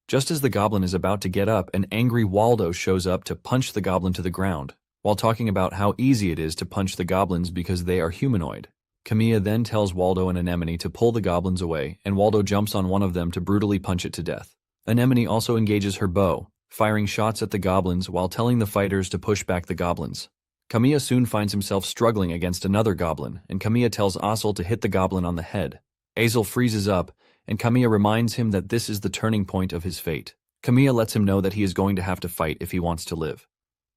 Just as the goblin is about to get up, an angry Waldo shows up to punch the goblin to the ground, while talking about how easy it is to punch the goblins because they are humanoid. Kamiya then tells Waldo and Anemone to pull the goblins away, and Waldo jumps on one of them to brutally punch it to death. Anemone also engages her bow, firing shots at the goblins while telling the fighters to push back the goblins. Kamiya soon finds himself struggling against another goblin, and Kamiya tells Azel to hit the goblin on the head. Azel freezes up, and Kamiya reminds him that this is the turning point of his fate. Kamiya lets him know that he is going to have to fight if he wants to live.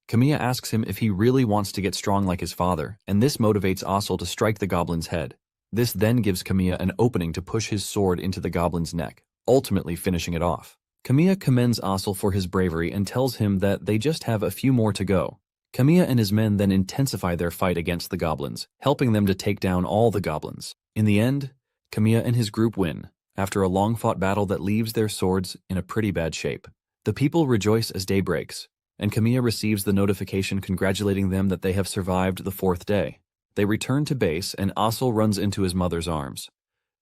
Kamiya asks him if he really wants to get strong like his father, and this motivates Azel to strike the goblin's head. This then gives Kamiya an opening to push his sword into the goblin's neck, ultimately finishing it off. Kamiya commends Azel for his bravery and tells him that they just have a few more to go. Kamiya and his men then intensify their fight against the goblins, helping them to take down all the goblins. In the end, Kamiya and his group win, after a long-fought battle that leaves their swords in a pretty bad shape. The people rejoice as day breaks, and Kamiya receives the notification congratulating them that they have survived the 4th day. They return to base, and Azel runs into his mother's arms.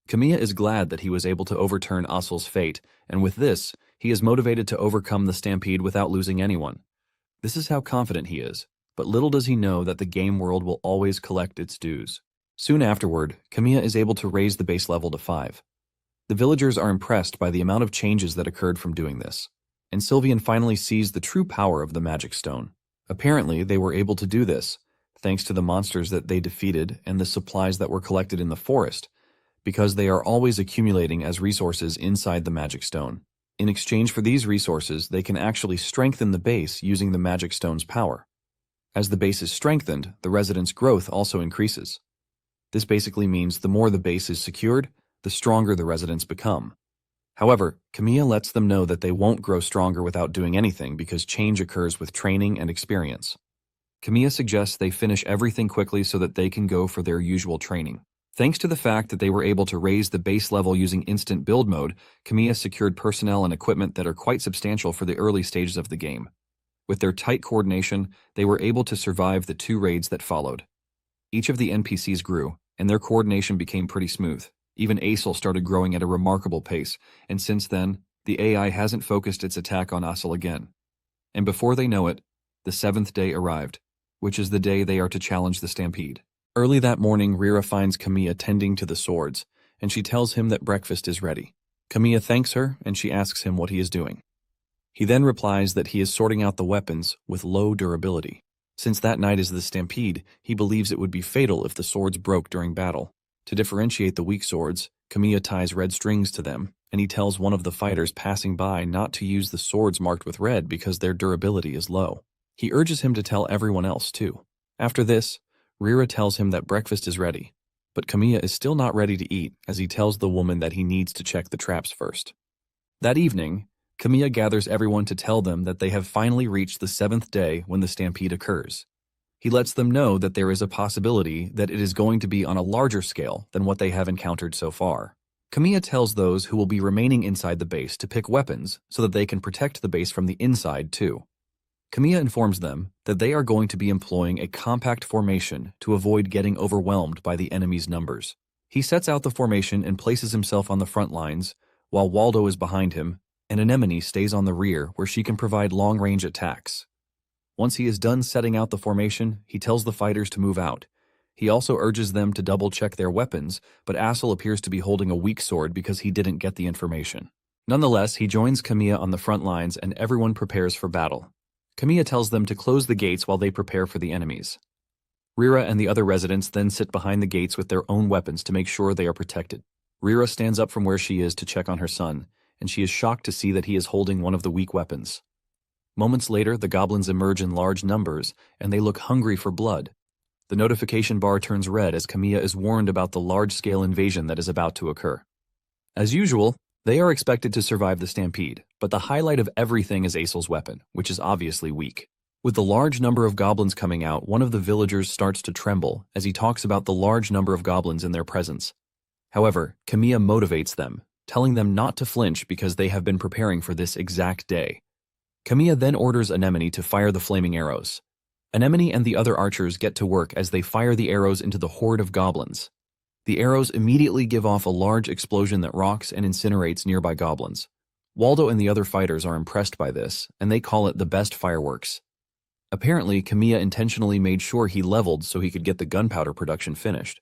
Kamiya is glad that he was able to overturn Azel's fate, and with this, he is motivated to overcome the stampede without losing anyone. This is how confident he is, but little does he know that the game world will always collect its dues. Soon afterward, Kamiya is able to raise the base level to 5. The villagers are impressed by the amount of changes that occurred from doing this, and Sylvian finally sees the true power of the magic stone. Apparently, they were able to do this, thanks to the monsters that they defeated and the supplies that were collected in the forest, because they are always accumulating as resources inside the magic stone. In exchange for these resources, they can actually strengthen the base using the magic stone's power. As the base is strengthened, the residents' growth also increases. This basically means the more the base is secured, the stronger the residents become. However, Kamiya lets them know that they won't grow stronger without doing anything because change occurs with training and experience. Kamiya suggests they finish everything quickly so that they can go for their usual training. Thanks to the fact that they were able to raise the base level using instant build mode, Kamiya secured personnel and equipment that are quite substantial for the early stages of the game. With their tight coordination, they were able to survive the 2 raids that followed. Each of the NPCs grew, and their coordination became pretty smooth. Even Azel started growing at a remarkable pace, and since then, the AI hasn't focused its attack on Azel again. And before they know it, the 7th day arrived, which is the day they are to challenge the stampede. Early that morning, Rira finds Kamiya tending to the swords, and she tells him that breakfast is ready. Kamiya thanks her, and she asks him what he is doing. He then replies that he is sorting out the weapons with low durability. Since that night is the stampede, he believes it would be fatal if the swords broke during battle. To differentiate the weak swords, Kamiya ties red strings to them, and he tells one of the fighters passing by not to use the swords marked with red because their durability is low. He urges him to tell everyone else too. After this, Rira tells him that breakfast is ready, but Kamiya is still not ready to eat as he tells the woman that he needs to check the traps first. That evening, Kamiya gathers everyone to tell them that they have finally reached the 7th day when the stampede occurs. He lets them know that there is a possibility that it is going to be on a larger scale than what they have encountered so far. Kamiya tells those who will be remaining inside the base to pick weapons so that they can protect the base from the inside too. Kamiya informs them that they are going to be employing a compact formation to avoid getting overwhelmed by the enemy's numbers. He sets out the formation and places himself on the front lines, while Waldo is behind him, and Anemone stays on the rear where she can provide long-range attacks. Once he is done setting out the formation, he tells the fighters to move out. He also urges them to double-check their weapons, but Azel appears to be holding a weak sword because he didn't get the information. Nonetheless, he joins Kamiya on the front lines and everyone prepares for battle. Kamiya tells them to close the gates while they prepare for the enemies. Rira and the other residents then sit behind the gates with their own weapons to make sure they are protected. Rira stands up from where she is to check on her son, and she is shocked to see that he is holding one of the weak weapons. Moments later, the goblins emerge in large numbers, and they look hungry for blood. The notification bar turns red as Kamiya is warned about the large-scale invasion that is about to occur. As usual, they are expected to survive the stampede, but the highlight of everything is Azel's weapon, which is obviously weak. With the large number of goblins coming out, one of the villagers starts to tremble as he talks about the large number of goblins in their presence. However, Kamiya motivates them, telling them not to flinch because they have been preparing for this exact day. Kamiya then orders Anemone to fire the flaming arrows. Anemone and the other archers get to work as they fire the arrows into the horde of goblins. The arrows immediately give off a large explosion that rocks and incinerates nearby goblins. Waldo and the other fighters are impressed by this, and they call it the best fireworks. Apparently, Kamiya intentionally made sure he leveled so he could get the gunpowder production finished.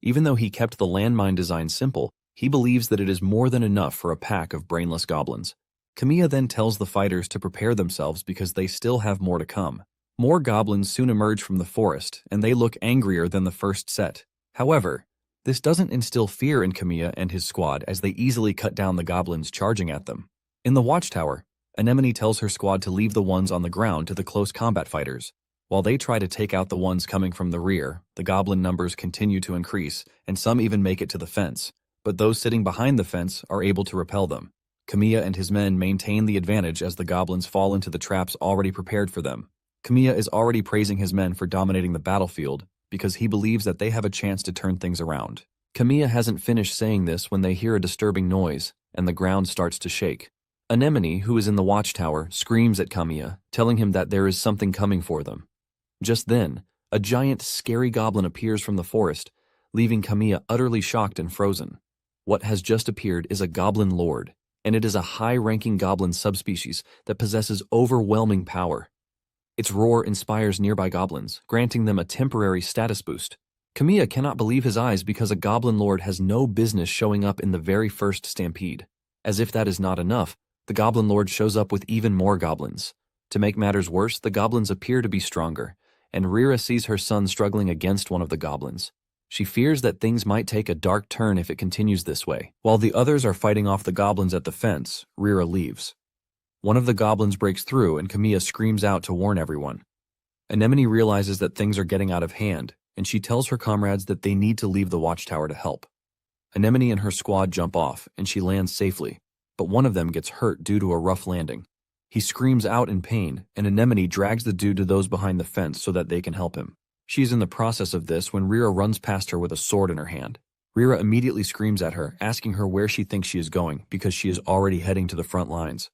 Even though he kept the landmine design simple, he believes that it is more than enough for a pack of brainless goblins. Kamiya then tells the fighters to prepare themselves because they still have more to come. More goblins soon emerge from the forest, and they look angrier than the first set. However, this doesn't instill fear in Kamiya and his squad as they easily cut down the goblins charging at them. In the watchtower, Anemone tells her squad to leave the ones on the ground to the close combat fighters. While they try to take out the ones coming from the rear, the goblin numbers continue to increase, and some even make it to the fence. But those sitting behind the fence are able to repel them. Kamiya and his men maintain the advantage as the goblins fall into the traps already prepared for them. Kamiya is already praising his men for dominating the battlefield because he believes that they have a chance to turn things around. Kamiya hasn't finished saying this when they hear a disturbing noise, and the ground starts to shake. Anemone, who is in the watchtower, screams at Kamiya, telling him that there is something coming for them. Just then, a giant, scary goblin appears from the forest, leaving Kamiya utterly shocked and frozen. What has just appeared is a goblin lord, and it is a high-ranking goblin subspecies that possesses overwhelming power. Its roar inspires nearby goblins, granting them a temporary status boost. Kamiya cannot believe his eyes because a goblin lord has no business showing up in the very first stampede. As if that is not enough, the goblin lord shows up with even more goblins. To make matters worse, the goblins appear to be stronger, and Rira sees her son struggling against one of the goblins. She fears that things might take a dark turn if it continues this way. While the others are fighting off the goblins at the fence, Rira leaves. One of the goblins breaks through and Kamiya screams out to warn everyone. Anemone realizes that things are getting out of hand, and she tells her comrades that they need to leave the watchtower to help. Anemone and her squad jump off, and she lands safely, but one of them gets hurt due to a rough landing. He screams out in pain, and Anemone drags the dude to those behind the fence so that they can help him. She's in the process of this when Rira runs past her with a sword in her hand. Rira immediately screams at her, asking her where she thinks she is going because she is already heading to the front lines.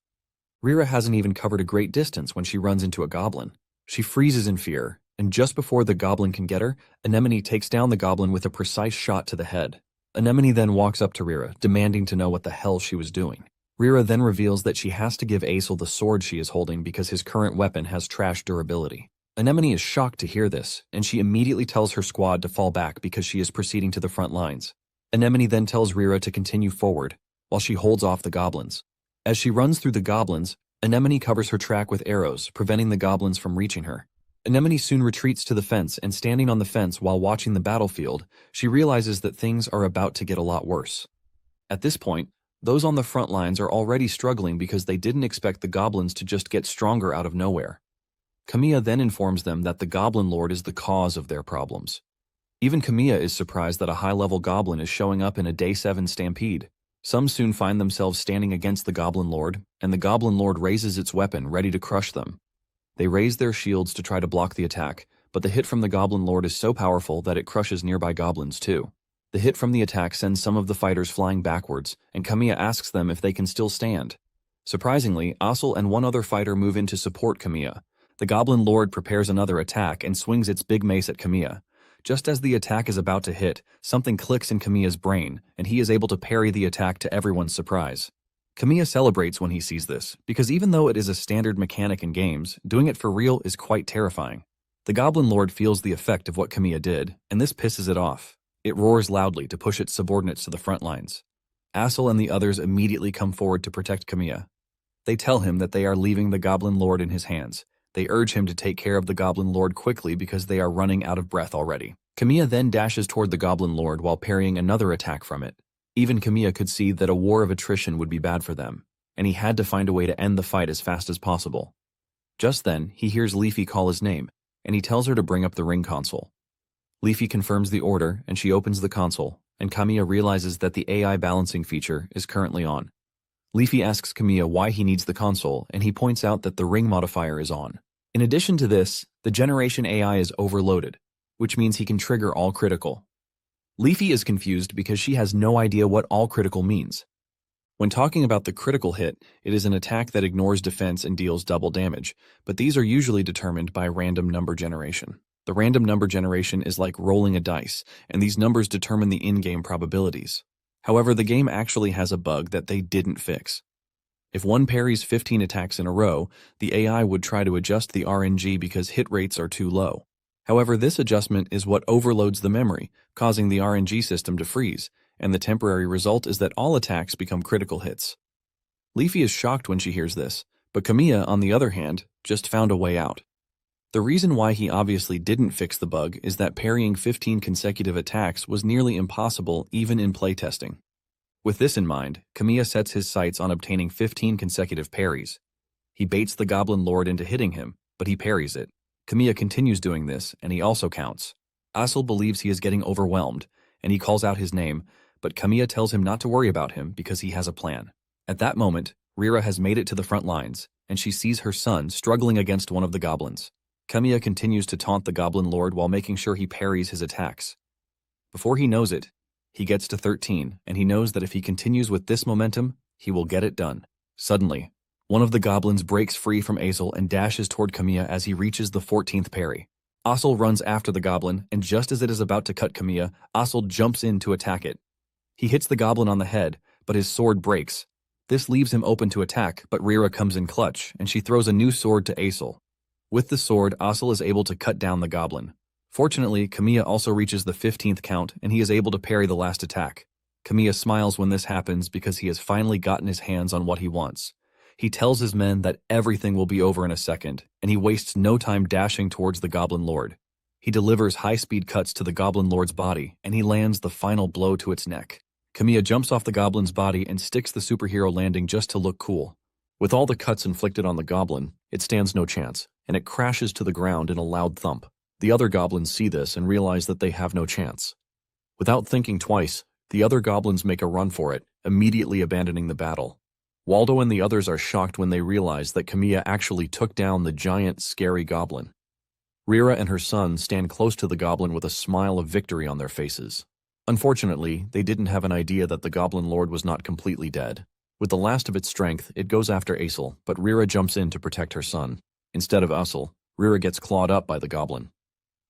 Rira hasn't even covered a great distance when she runs into a goblin. She freezes in fear, and just before the goblin can get her, Anemone takes down the goblin with a precise shot to the head. Anemone then walks up to Rira, demanding to know what the hell she was doing. Rira then reveals that she has to give Aesel the sword she is holding because his current weapon has trash durability. Anemone is shocked to hear this, and she immediately tells her squad to fall back because she is proceeding to the front lines. Anemone then tells Rira to continue forward, while she holds off the goblins. As she runs through the goblins, Anemone covers her track with arrows, preventing the goblins from reaching her. Anemone soon retreats to the fence, and standing on the fence while watching the battlefield, she realizes that things are about to get a lot worse. At this point, those on the front lines are already struggling because they didn't expect the goblins to just get stronger out of nowhere. Kamiya then informs them that the Goblin Lord is the cause of their problems. Even Kamiya is surprised that a high-level goblin is showing up in a Day 7 stampede. Some soon find themselves standing against the Goblin Lord, and the Goblin Lord raises its weapon, ready to crush them. They raise their shields to try to block the attack, but the hit from the Goblin Lord is so powerful that it crushes nearby goblins too. The hit from the attack sends some of the fighters flying backwards, and Kamiya asks them if they can still stand. Surprisingly, Aesel and one other fighter move in to support Kamiya. The Goblin Lord prepares another attack and swings its big mace at Kamiya. Just as the attack is about to hit, something clicks in Kamiya's brain, and he is able to parry the attack to everyone's surprise. Kamiya celebrates when he sees this, because even though it is a standard mechanic in games, doing it for real is quite terrifying. The Goblin Lord feels the effect of what Kamiya did, and this pisses it off. It roars loudly to push its subordinates to the front lines. Aesel and the others immediately come forward to protect Kamiya. They tell him that they are leaving the Goblin Lord in his hands. They urge him to take care of the Goblin Lord quickly because they are running out of breath already. Kamiya then dashes toward the Goblin Lord while parrying another attack from it. Even Kamiya could see that a war of attrition would be bad for them, and he had to find a way to end the fight as fast as possible. Just then, he hears Leafy call his name, and he tells her to bring up the ring console. Leafy confirms the order, and she opens the console, and Kamiya realizes that the AI balancing feature is currently on. Leafy asks Kamiya why he needs the console, and he points out that the ring modifier is on. In addition to this, the generation AI is overloaded, which means he can trigger all critical. Leafy is confused because she has no idea what all critical means. When talking about the critical hit, it is an attack that ignores defense and deals double damage, but these are usually determined by random number generation. The random number generation is like rolling a dice, and these numbers determine the in-game probabilities. However, the game actually has a bug that they didn't fix. If one parries 15 attacks in a row, the AI would try to adjust the RNG because hit rates are too low. However, this adjustment is what overloads the memory, causing the RNG system to freeze, and the temporary result is that all attacks become critical hits. Leafy is shocked when she hears this, but Kamiya, on the other hand, just found a way out. The reason why he obviously didn't fix the bug is that parrying 15 consecutive attacks was nearly impossible even in playtesting. With this in mind, Kamiya sets his sights on obtaining 15 consecutive parries. He baits the Goblin Lord into hitting him, but he parries it. Kamiya continues doing this, and he also counts. Asel believes he is getting overwhelmed, and he calls out his name, but Kamiya tells him not to worry about him because he has a plan. At that moment, Rira has made it to the front lines, and she sees her son struggling against one of the goblins. Kamiya continues to taunt the Goblin Lord while making sure he parries his attacks. Before he knows it, he gets to 13, and he knows that if he continues with this momentum, he will get it done. Suddenly, one of the goblins breaks free from Asel and dashes toward Kamiya as he reaches the 14th parry. Asel runs after the goblin, and just as it is about to cut Kamiya, Asel jumps in to attack it. He hits the goblin on the head, but his sword breaks. This leaves him open to attack, but Rira comes in clutch, and she throws a new sword to Asel. With the sword, Asel is able to cut down the goblin. Fortunately, Kamiya also reaches the 15th count, and he is able to parry the last attack. Kamiya smiles when this happens because he has finally gotten his hands on what he wants. He tells his men that everything will be over in a second, and he wastes no time dashing towards the Goblin Lord. He delivers high-speed cuts to the Goblin Lord's body, and he lands the final blow to its neck. Kamiya jumps off the goblin's body and sticks the superhero landing just to look cool. With all the cuts inflicted on the goblin, it stands no chance, and it crashes to the ground in a loud thump. The other goblins see this and realize that they have no chance. Without thinking twice, the other goblins make a run for it, immediately abandoning the battle. Waldo and the others are shocked when they realize that Kamiya actually took down the giant, scary goblin. Rira and her son stand close to the goblin with a smile of victory on their faces. Unfortunately, they didn't have an idea that the Goblin Lord was not completely dead. With the last of its strength, it goes after Asel, but Rira jumps in to protect her son. Instead of Asel, Rira gets clawed up by the goblin.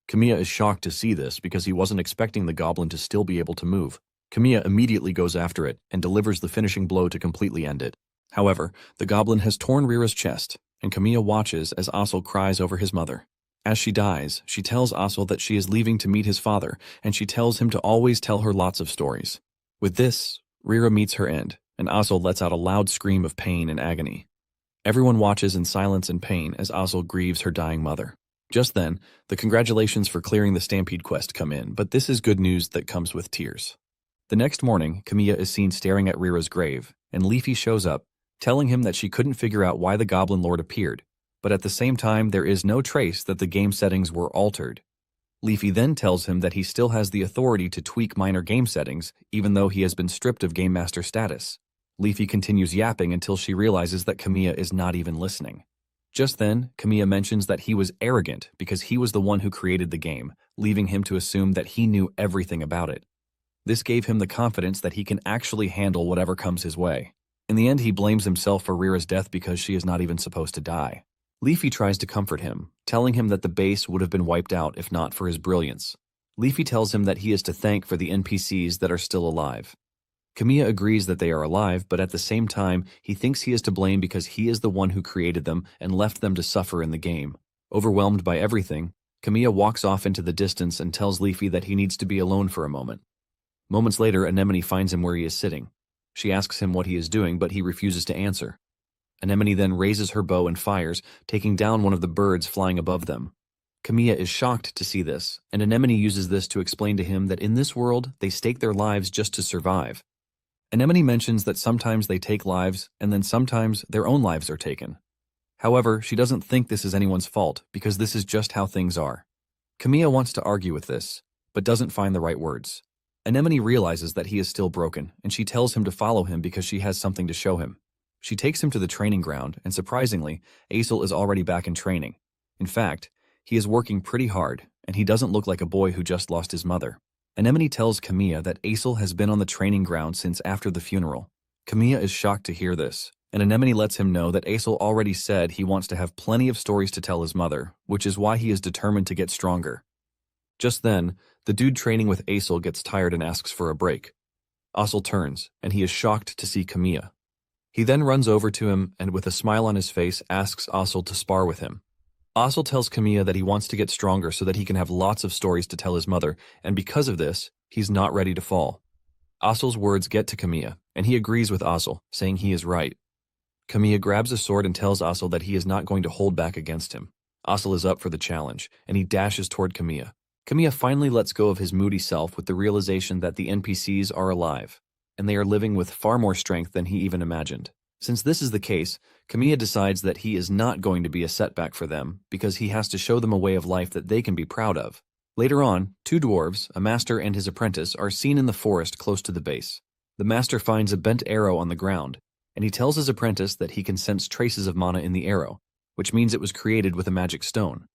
Kamiya is shocked to see this because he wasn't expecting the goblin to still be able to move. Kamiya immediately goes after it and delivers the finishing blow to completely end it. However, the goblin has torn Rira's chest, and Kamiya watches as Asel cries over his mother. As she dies, she tells Asel that she is leaving to meet his father, and she tells him to always tell her lots of stories. With this, Rira meets her end, and Asel lets out a loud scream of pain and agony. Everyone watches in silence and pain as Asel grieves her dying mother. Just then, the congratulations for clearing the Stampede quest come in, but this is good news that comes with tears. The next morning, Kamiya is seen staring at Rira's grave, and Leafy shows up, telling him that she couldn't figure out why the Goblin Lord appeared, but at the same time there is no trace that the game settings were altered. Leafy then tells him that he still has the authority to tweak minor game settings, even though he has been stripped of Game Master status. Leafy continues yapping until she realizes that Kamiya is not even listening. Just then, Kamiya mentions that he was arrogant because he was the one who created the game, leaving him to assume that he knew everything about it. This gave him the confidence that he can actually handle whatever comes his way. In the end, he blames himself for Rira's death because she is not even supposed to die. Leafy tries to comfort him, telling him that the base would have been wiped out if not for his brilliance. Leafy tells him that he is to thank for the NPCs that are still alive. Kamiya agrees that they are alive, but at the same time, he thinks he is to blame because he is the one who created them and left them to suffer in the game. Overwhelmed by everything, Kamiya walks off into the distance and tells Leafy that he needs to be alone for a moment. Moments later, Anemone finds him where he is sitting. She asks him what he is doing, but he refuses to answer. Anemone then raises her bow and fires, taking down one of the birds flying above them. Kamiya is shocked to see this, and Anemone uses this to explain to him that in this world, they stake their lives just to survive. Anemone mentions that sometimes they take lives, and then sometimes their own lives are taken. However, she doesn't think this is anyone's fault, because this is just how things are. Kamiya wants to argue with this, but doesn't find the right words. Anemone realizes that he is still broken, and she tells him to follow him because she has something to show him. She takes him to the training ground, and surprisingly, Asel is already back in training. In fact, he is working pretty hard, and he doesn't look like a boy who just lost his mother. Anemone tells Kamiya that Asel has been on the training ground since after the funeral. Kamiya is shocked to hear this, and Anemone lets him know that Aesol already said he wants to have plenty of stories to tell his mother, which is why he is determined to get stronger. Just then, the dude training with Aesol gets tired and asks for a break. Aesol turns, and he is shocked to see Kamiya. He then runs over to him and with a smile on his face asks Aesol to spar with him. Aesol tells Kamiya that he wants to get stronger so that he can have lots of stories to tell his mother, and because of this, he's not ready to fall. Aesol's words get to Kamiya, and he agrees with Aesol, saying he is right. Kamiya grabs a sword and tells Aesol that he is not going to hold back against him. Aesol is up for the challenge, and he dashes toward Kamiya. Kamiya finally lets go of his moody self with the realization that the NPCs are alive, and they are living with far more strength than he even imagined. Since this is the case, Kamiya decides that he is not going to be a setback for them because he has to show them a way of life that they can be proud of. Later on, two dwarves, a master and his apprentice, are seen in the forest close to the base. The master finds a bent arrow on the ground, and he tells his apprentice that he can sense traces of mana in the arrow, which means it was created with a magic stone.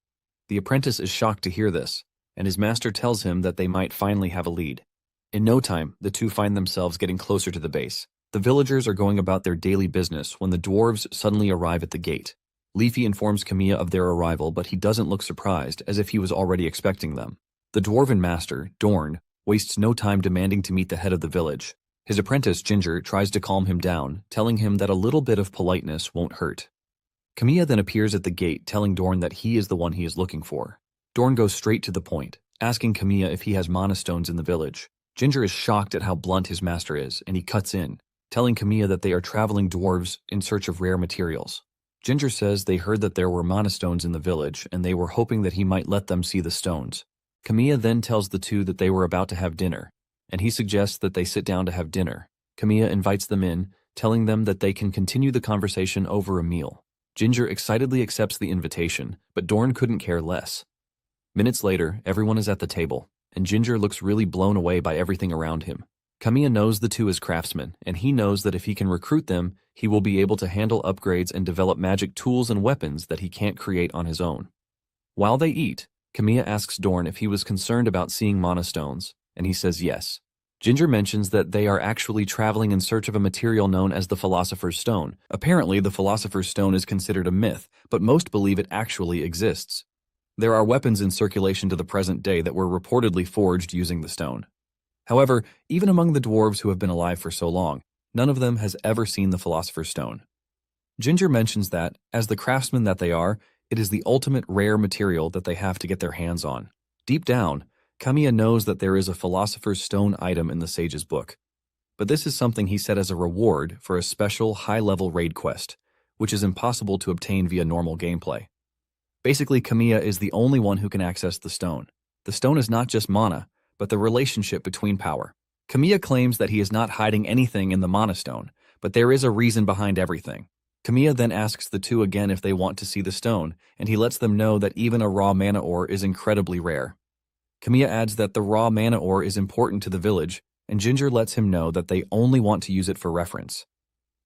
The apprentice is shocked to hear this, and his master tells him that they might finally have a lead. In no time, the two find themselves getting closer to the base. The villagers are going about their daily business when the dwarves suddenly arrive at the gate. Leafy informs Kamiya of their arrival, but he doesn't look surprised, as if he was already expecting them. The dwarven master, Dorn, wastes no time demanding to meet the head of the village. His apprentice, Ginger, tries to calm him down, telling him that a little bit of politeness won't hurt. Kamiya then appears at the gate, telling Dorn that he is the one he is looking for. Dorn goes straight to the point, asking Kamiya if he has mana stones in the village. Ginger is shocked at how blunt his master is, and he cuts in, telling Kamiya that they are traveling dwarves in search of rare materials. Ginger says they heard that there were mana stones in the village, and they were hoping that he might let them see the stones. Kamiya then tells the two that they were about to have dinner, and he suggests that they sit down to have dinner. Kamiya invites them in, telling them that they can continue the conversation over a meal. Ginger excitedly accepts the invitation, but Dorn couldn't care less. Minutes later, everyone is at the table, and Ginger looks really blown away by everything around him. Kamiya knows the two as craftsmen, and he knows that if he can recruit them, he will be able to handle upgrades and develop magic tools and weapons that he can't create on his own. While they eat, Kamiya asks Dorn if he was concerned about seeing mana stones, and he says yes. Ginger mentions that they are actually traveling in search of a material known as the Philosopher's Stone. Apparently, the Philosopher's Stone is considered a myth, but most believe it actually exists. There are weapons in circulation to the present day that were reportedly forged using the stone. However, even among the dwarves who have been alive for so long, none of them has ever seen the Philosopher's Stone. Ginger mentions that, as the craftsmen that they are, it is the ultimate rare material that they have to get their hands on. Deep down, Kamiya knows that there is a Philosopher's Stone item in the sage's book, but this is something he set as a reward for a special high-level raid quest, which is impossible to obtain via normal gameplay. Basically, Kamiya is the only one who can access the stone. The stone is not just mana, but the relationship between power. Kamiya claims that he is not hiding anything in the mana stone, but there is a reason behind everything. Kamiya then asks the two again if they want to see the stone, and he lets them know that even a raw mana ore is incredibly rare. Kamiya adds that the raw mana ore is important to the village, and Ginger lets him know that they only want to use it for reference.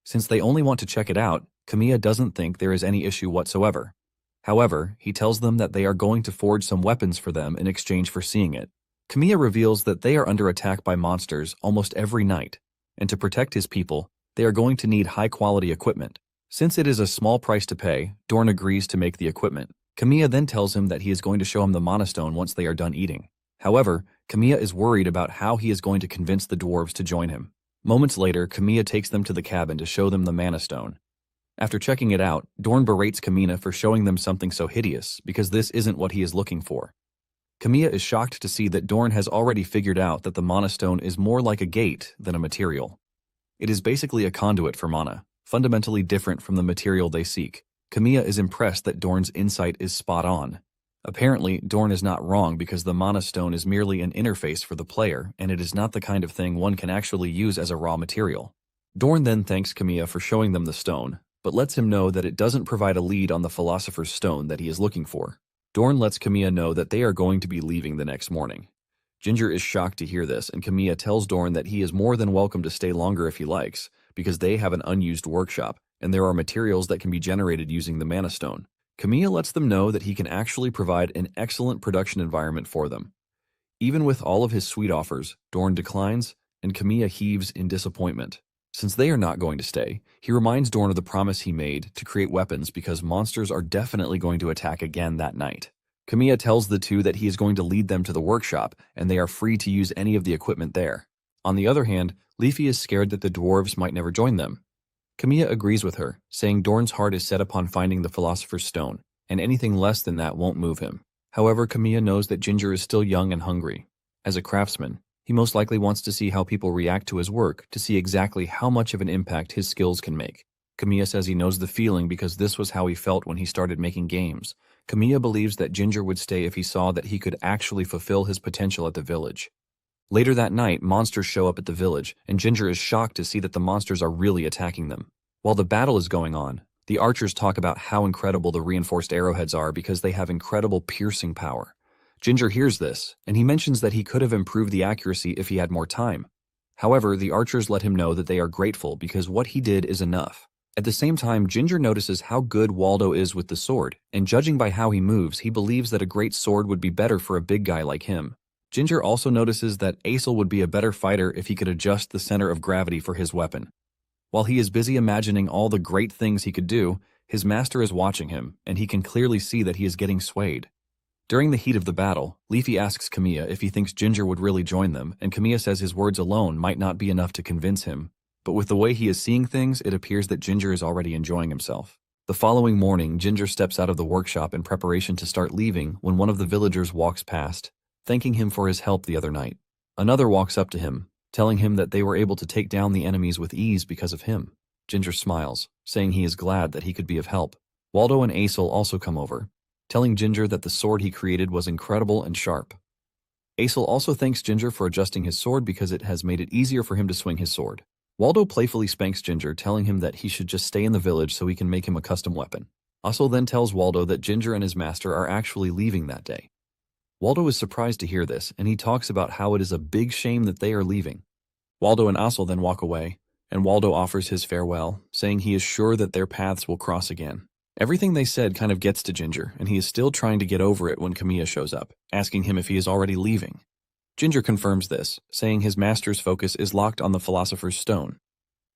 Since they only want to check it out, Kamiya doesn't think there is any issue whatsoever. However, he tells them that they are going to forge some weapons for them in exchange for seeing it. Kamiya reveals that they are under attack by monsters almost every night, and to protect his people, they are going to need high-quality equipment. Since it is a small price to pay, Dorn agrees to make the equipment. Kamiya then tells him that he is going to show him the mana stone once they are done eating. However, Kamiya is worried about how he is going to convince the dwarves to join him. Moments later, Kamiya takes them to the cabin to show them the mana stone. After checking it out, Dorn berates Kamiya for showing them something so hideous, because this isn't what he is looking for. Kamiya is shocked to see that Dorn has already figured out that the mana stone is more like a gate than a material. It is basically a conduit for mana, fundamentally different from the material they seek. Kamiya is impressed that Dorn's insight is spot on. Apparently, Dorn is not wrong because the mana stone is merely an interface for the player, and it is not the kind of thing one can actually use as a raw material. Dorn then thanks Kamiya for showing them the stone, but lets him know that it doesn't provide a lead on the Philosopher's Stone that he is looking for. Dorn lets Kamiya know that they are going to be leaving the next morning. Ginger is shocked to hear this, and Kamiya tells Dorn that he is more than welcome to stay longer if he likes, because they have an unused workshop, and there are materials that can be generated using the mana stone. Kamiya lets them know that he can actually provide an excellent production environment for them. Even with all of his sweet offers, Dorn declines, and Kamiya heaves in disappointment. Since they are not going to stay, he reminds Dorn of the promise he made to create weapons because monsters are definitely going to attack again that night. Kamiya tells the two that he is going to lead them to the workshop and they are free to use any of the equipment there. On the other hand, Leafy is scared that the dwarves might never join them. Kamiya agrees with her, saying Dorn's heart is set upon finding the Philosopher's Stone, and anything less than that won't move him. However, Kamiya knows that Ginger is still young and hungry. As a craftsman, he most likely wants to see how people react to his work to see exactly how much of an impact his skills can make. Kamiya says he knows the feeling because this was how he felt when he started making games. Kamiya believes that Ginger would stay if he saw that he could actually fulfill his potential at the village. Later that night, monsters show up at the village, and Ginger is shocked to see that the monsters are really attacking them. While the battle is going on, the archers talk about how incredible the reinforced arrowheads are because they have incredible piercing power. Ginger hears this, and he mentions that he could have improved the accuracy if he had more time. However, the archers let him know that they are grateful because what he did is enough. At the same time, Ginger notices how good Waldo is with the sword, and judging by how he moves, he believes that a great sword would be better for a big guy like him. Ginger also notices that Aesel would be a better fighter if he could adjust the center of gravity for his weapon. While he is busy imagining all the great things he could do, his master is watching him, and he can clearly see that he is getting swayed. During the heat of the battle, Leafy asks Kamiya if he thinks Ginger would really join them, and Kamiya says his words alone might not be enough to convince him. But with the way he is seeing things, it appears that Ginger is already enjoying himself. The following morning, Ginger steps out of the workshop in preparation to start leaving when one of the villagers walks past, thanking him for his help the other night. Another walks up to him, telling him that they were able to take down the enemies with ease because of him. Ginger smiles, saying he is glad that he could be of help. Waldo and Aesel also come over, telling Ginger that the sword he created was incredible and sharp. Aesel also thanks Ginger for adjusting his sword because it has made it easier for him to swing his sword. Waldo playfully spanks Ginger, telling him that he should just stay in the village so he can make him a custom weapon. Aesel then tells Waldo that Ginger and his master are actually leaving that day. Waldo is surprised to hear this, and he talks about how it is a big shame that they are leaving. Waldo and Aesel then walk away, and Waldo offers his farewell, saying he is sure that their paths will cross again. Everything they said kind of gets to Ginger, and he is still trying to get over it when Kamiya shows up, asking him if he is already leaving. Ginger confirms this, saying his master's focus is locked on the Philosopher's Stone.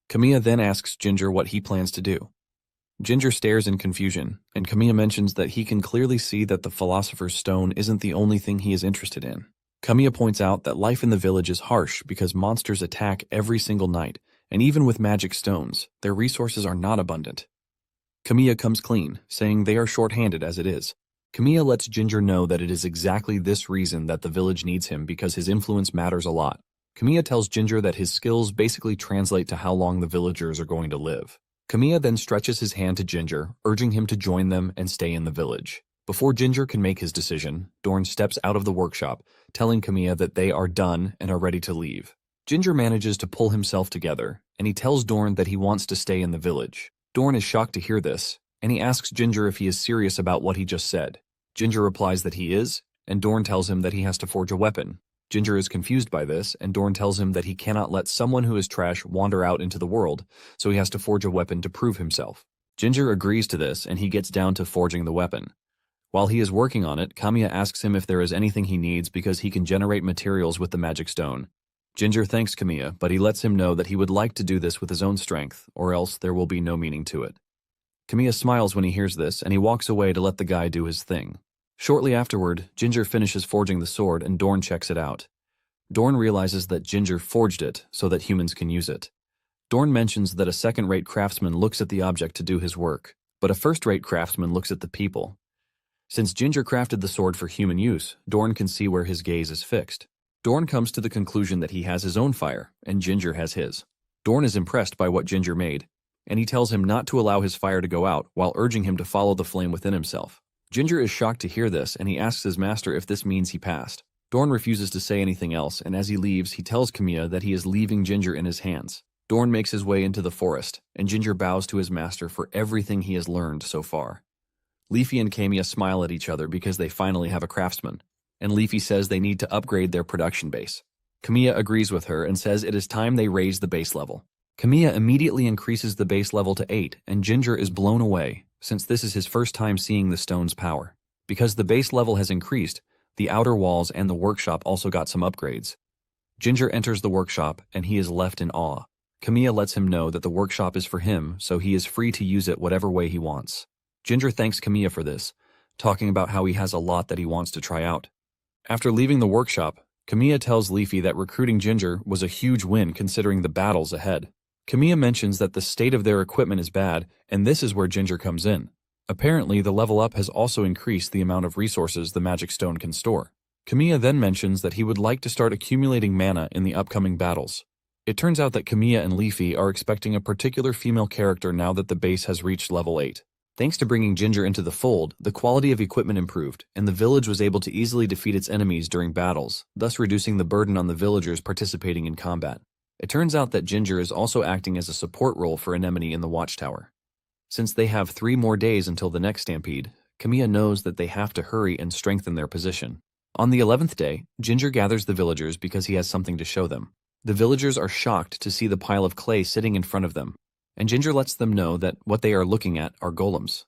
Kamiya then asks Ginger what he plans to do. Ginger stares in confusion, and Kamiya mentions that he can clearly see that the Philosopher's Stone isn't the only thing he is interested in. Kamiya points out that life in the village is harsh because monsters attack every single night, and even with magic stones, their resources are not abundant. Kamiya comes clean, saying they are short-handed as it is. Kamiya lets Ginger know that it is exactly this reason that the village needs him because his influence matters a lot. Kamiya tells Ginger that his skills basically translate to how long the villagers are going to live. Kamiya then stretches his hand to Ginger, urging him to join them and stay in the village. Before Ginger can make his decision, Dorn steps out of the workshop, telling Kamiya that they are done and are ready to leave. Ginger manages to pull himself together, and he tells Dorn that he wants to stay in the village. Dorn is shocked to hear this, and he asks Ginger if he is serious about what he just said. Ginger replies that he is, and Dorn tells him that he has to forge a weapon. Ginger is confused by this, and Dorn tells him that he cannot let someone who is trash wander out into the world, so he has to forge a weapon to prove himself. Ginger agrees to this, and he gets down to forging the weapon. While he is working on it, Kamiya asks him if there is anything he needs because he can generate materials with the magic stone. Ginger thanks Kamiya, but he lets him know that he would like to do this with his own strength, or else there will be no meaning to it. Kamiya smiles when he hears this, and he walks away to let the guy do his thing. Shortly afterward, Ginger finishes forging the sword and Dorn checks it out. Dorn realizes that Ginger forged it so that humans can use it. Dorn mentions that a second-rate craftsman looks at the object to do his work, but a first-rate craftsman looks at the people. Since Ginger crafted the sword for human use, Dorn can see where his gaze is fixed. Dorn comes to the conclusion that he has his own fire, and Ginger has his. Dorn is impressed by what Ginger made, and he tells him not to allow his fire to go out while urging him to follow the flame within himself. Ginger is shocked to hear this, and he asks his master if this means he passed. Dorn refuses to say anything else, and as he leaves, he tells Kamiya that he is leaving Ginger in his hands. Dorn makes his way into the forest, and Ginger bows to his master for everything he has learned so far. Leafy and Kamiya smile at each other because they finally have a craftsman, and Leafy says they need to upgrade their production base. Kamiya agrees with her and says it is time they raise the base level. Kamiya immediately increases the base level to 8, and Ginger is blown away, since this is his first time seeing the stone's power. Because the base level has increased, the outer walls and the workshop also got some upgrades. Ginger enters the workshop, and he is left in awe. Kamiya lets him know that the workshop is for him, so he is free to use it whatever way he wants. Ginger thanks Kamiya for this, talking about how he has a lot that he wants to try out. After leaving the workshop, Kamiya tells Leafy that recruiting Ginger was a huge win considering the battles ahead. Kamiya mentions that the state of their equipment is bad, and this is where Ginger comes in. Apparently, the level up has also increased the amount of resources the magic stone can store. Kamiya then mentions that he would like to start accumulating mana in the upcoming battles. It turns out that Kamiya and Leafy are expecting a particular female character now that the base has reached level 8. Thanks to bringing Ginger into the fold, the quality of equipment improved, and the village was able to easily defeat its enemies during battles, thus reducing the burden on the villagers participating in combat. It turns out that Ginger is also acting as a support role for Anemone in the Watchtower. Since they have 3 more days until the next stampede, Kamiya knows that they have to hurry and strengthen their position. On the 11th day, Ginger gathers the villagers because he has something to show them. The villagers are shocked to see the pile of clay sitting in front of them, and Ginger lets them know that what they are looking at are golems.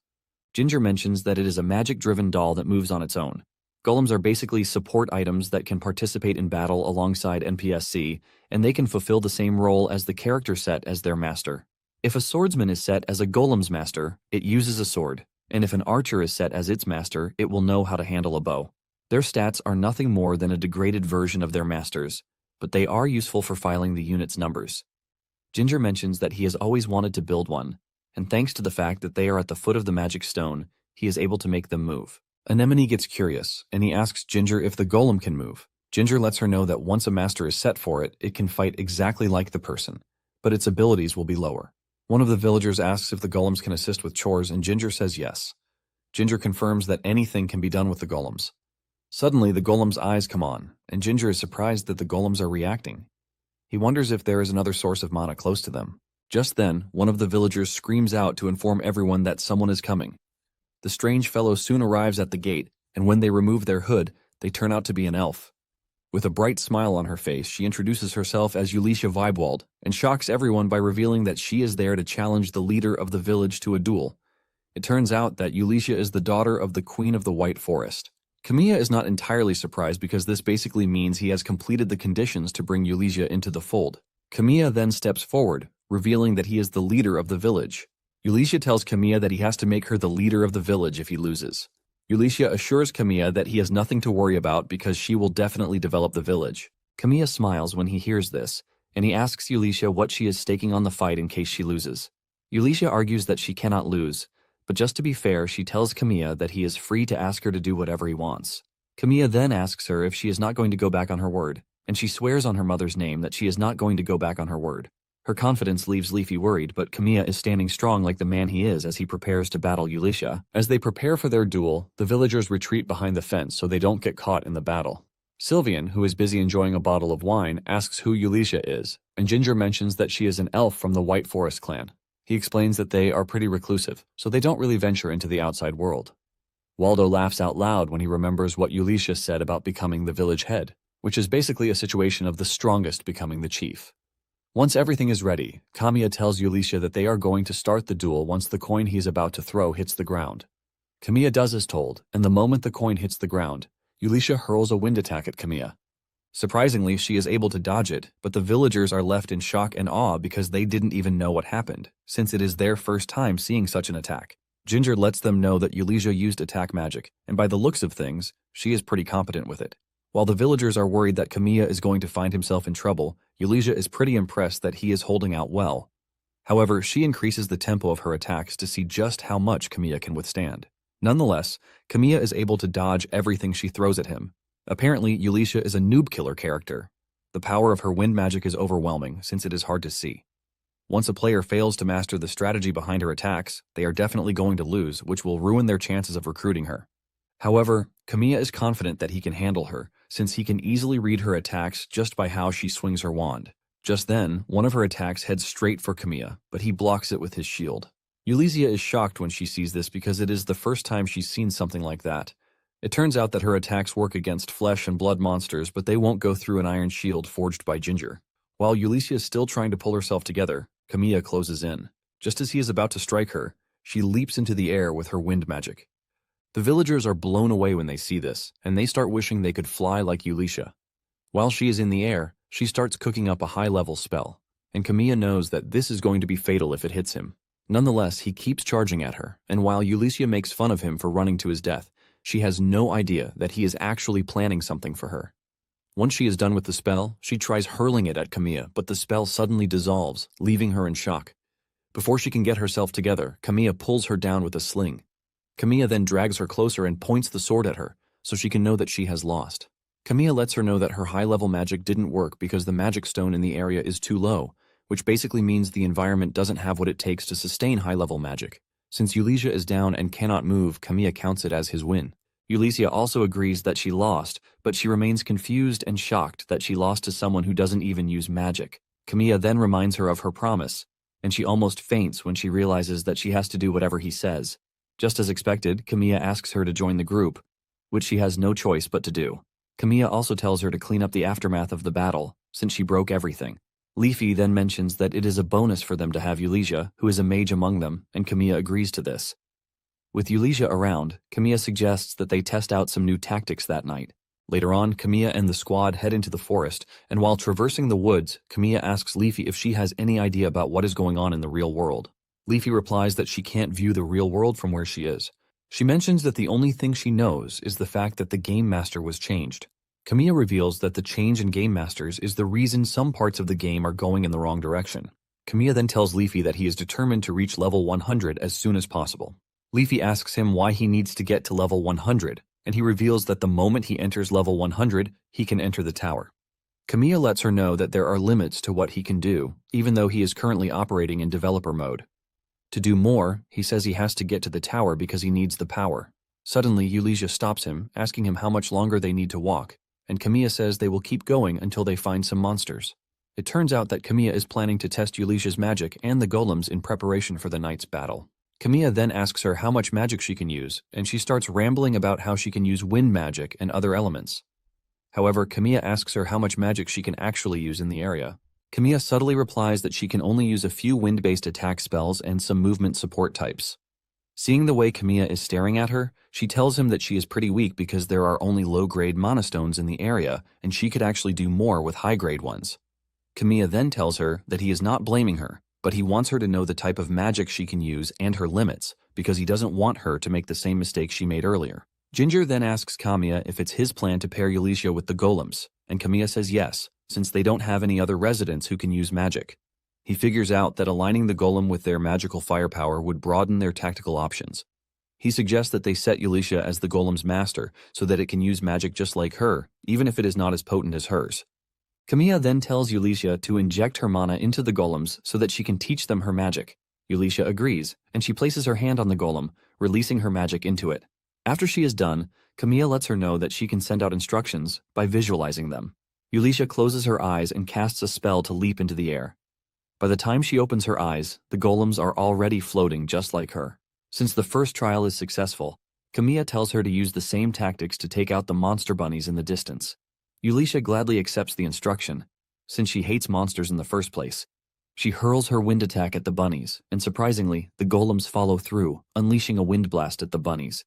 Ginger mentions that it is a magic-driven doll that moves on its own. Golems are basically support items that can participate in battle alongside NPSC, and they can fulfill the same role as the character set as their master. If a swordsman is set as a golem's master, it uses a sword, and if an archer is set as its master, it will know how to handle a bow. Their stats are nothing more than a degraded version of their masters, but they are useful for filing the unit's numbers. Ginger mentions that he has always wanted to build one, and thanks to the fact that they are at the foot of the magic stone, he is able to make them move. Anemone gets curious, and he asks Ginger if the golem can move. Ginger lets her know that once a master is set for it, it can fight exactly like the person, but its abilities will be lower. One of the villagers asks if the golems can assist with chores, and Ginger says yes. Ginger confirms that anything can be done with the golems. Suddenly, the golem's eyes come on, and Ginger is surprised that the golems are reacting. He wonders if there is another source of mana close to them. Just then, one of the villagers screams out to inform everyone that someone is coming. The strange fellow soon arrives at the gate, and when they remove their hood, they turn out to be an elf. With a bright smile on her face, she introduces herself as Ulicia Vibewald, and shocks everyone by revealing that she is there to challenge the leader of the village to a duel. It turns out that Ulicia is the daughter of the Queen of the White Forest. Kamiya is not entirely surprised because this basically means he has completed the conditions to bring Ulicia into the fold. Kamiya then steps forward, revealing that he is the leader of the village. Ulicia tells Kamiya that he has to make her the leader of the village if he loses. Ulicia assures Kamiya that he has nothing to worry about because she will definitely develop the village. Kamiya smiles when he hears this, and he asks Ulicia what she is staking on the fight in case she loses. Ulicia argues that she cannot lose, but just to be fair, she tells Kamiya that he is free to ask her to do whatever he wants. Kamiya then asks her if she is not going to go back on her word, and she swears on her mother's name that she is not going to go back on her word. Her confidence leaves Leafy worried, but Kamiya is standing strong like the man he is as he prepares to battle Ulicia. As they prepare for their duel, the villagers retreat behind the fence so they don't get caught in the battle. Sylvian, who is busy enjoying a bottle of wine, asks who Ulicia is, and Ginger mentions that she is an elf from the White Forest clan. He explains that they are pretty reclusive, so they don't really venture into the outside world. Waldo laughs out loud when he remembers what Ulicia said about becoming the village head, which is basically a situation of the strongest becoming the chief. Once everything is ready, Kamiya tells Ulicia that they are going to start the duel once the coin he is about to throw hits the ground. Kamiya does as told, and the moment the coin hits the ground, Ulicia hurls a wind attack at Kamiya. Surprisingly, she is able to dodge it, but the villagers are left in shock and awe because they didn't even know what happened, since it is their first time seeing such an attack. Ginger lets them know that Ulicia used attack magic, and by the looks of things, she is pretty competent with it. While the villagers are worried that Kamiya is going to find himself in trouble, Ulicia is pretty impressed that he is holding out well. However, she increases the tempo of her attacks to see just how much Kamiya can withstand. Nonetheless, Kamiya is able to dodge everything she throws at him. Apparently, Ulicia is a noob killer character. The power of her wind magic is overwhelming since it is hard to see. Once a player fails to master the strategy behind her attacks, they are definitely going to lose, which will ruin their chances of recruiting her. However, Kamiya is confident that he can handle her, since he can easily read her attacks just by how she swings her wand. Just then, one of her attacks heads straight for Kamiya, but he blocks it with his shield. Ulicia is shocked when she sees this because it is the first time she's seen something like that. It turns out that her attacks work against flesh and blood monsters, but they won't go through an iron shield forged by Ginger. While Ulicia is still trying to pull herself together, Kamiya closes in. Just as he is about to strike her, she leaps into the air with her wind magic. The villagers are blown away when they see this, and they start wishing they could fly like Ulicia. While she is in the air, she starts cooking up a high-level spell. and Kamiya knows that this is going to be fatal if it hits him. Nonetheless, he keeps charging at her, and while Ulysses makes fun of him for running to his death, she has no idea that he is actually planning something for her. Once she is done with the spell, she tries hurling it at Kamiya, but the spell suddenly dissolves, leaving her in shock. Before she can get herself together, Kamiya pulls her down with a sling. Kamiya then drags her closer and points the sword at her, so she can know that she has lost. Kamiya lets her know that her high-level magic didn't work because the magic stone in the area is too low, which basically means the environment doesn't have what it takes to sustain high-level magic. Since Ulysses is down and cannot move, Kamiya counts it as his win. Ulysses also agrees that she lost, but she remains confused and shocked that she lost to someone who doesn't even use magic. Kamiya then reminds her of her promise, and she almost faints when she realizes that she has to do whatever he says. Just as expected, Kamiya asks her to join the group, which she has no choice but to do. Kamiya also tells her to clean up the aftermath of the battle, since she broke everything. Leafy then mentions that it is a bonus for them to have Ulysses, who is a mage among them, and Kamiya agrees to this. With Ulysses around, Kamiya suggests that they test out some new tactics that night. Later on, Kamiya and the squad head into the forest, and while traversing the woods, Kamiya asks Leafy if she has any idea about what is going on in the real world. Leafy replies that she can't view the real world from where she is. She mentions that the only thing she knows is the fact that the Game Master was changed. Kamiya reveals that the change in Game Masters is the reason some parts of the game are going in the wrong direction. Kamiya then tells Leafy that he is determined to reach level 100 as soon as possible. Leafy asks him why he needs to get to level 100, and he reveals that the moment he enters level 100, he can enter the tower. Kamiya lets her know that there are limits to what he can do, even though he is currently operating in developer mode. To do more, he says he has to get to the tower because he needs the power. Suddenly, Ulysses stops him, asking him how much longer they need to walk, and Kamiya says they will keep going until they find some monsters. It turns out that Kamiya is planning to test Ulysses' magic and the golems in preparation for the night's battle. Kamiya then asks her how much magic she can use, and she starts rambling about how she can use wind magic and other elements. However, Kamiya asks her how much magic she can actually use in the area. Kamiya subtly replies that she can only use a few wind-based attack spells and some movement support types. Seeing the way Kamiya is staring at her, she tells him that she is pretty weak because there are only low-grade monastones in the area, and she could actually do more with high-grade ones. Kamiya then tells her that he is not blaming her, but he wants her to know the type of magic she can use and her limits, because he doesn't want her to make the same mistake she made earlier. Ginger then asks Kamiya if it's his plan to pair Ulysses with the golems, and Kamiya says yes, since they don't have any other residents who can use magic. He figures out that aligning the golem with their magical firepower would broaden their tactical options. He suggests that they set Ulysses as the golem's master so that it can use magic just like her, even if it is not as potent as hers. Kamiya then tells Ulysses to inject her mana into the golems so that she can teach them her magic. Ulysses agrees, and she places her hand on the golem, releasing her magic into it. After she is done, Kamiya lets her know that she can send out instructions by visualizing them. Ulysses closes her eyes and casts a spell to leap into the air. By the time she opens her eyes, the golems are already floating just like her. Since the first trial is successful, Kamiya tells her to use the same tactics to take out the monster bunnies in the distance. Ulysses gladly accepts the instruction, since she hates monsters in the first place. She hurls her wind attack at the bunnies, and surprisingly, the golems follow through, unleashing a wind blast at the bunnies.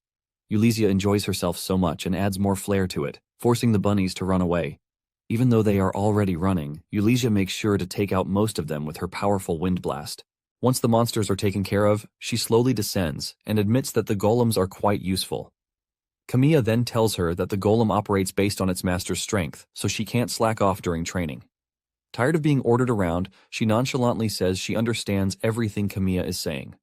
Ulysses enjoys herself so much and adds more flair to it, forcing the bunnies to run away. Even though they are already running, Ulysses makes sure to take out most of them with her powerful wind blast. Once the monsters are taken care of, she slowly descends and admits that the golems are quite useful. Kamiya then tells her that the golem operates based on its master's strength, so she can't slack off during training. Tired of being ordered around, she nonchalantly says she understands everything Kamiya is saying.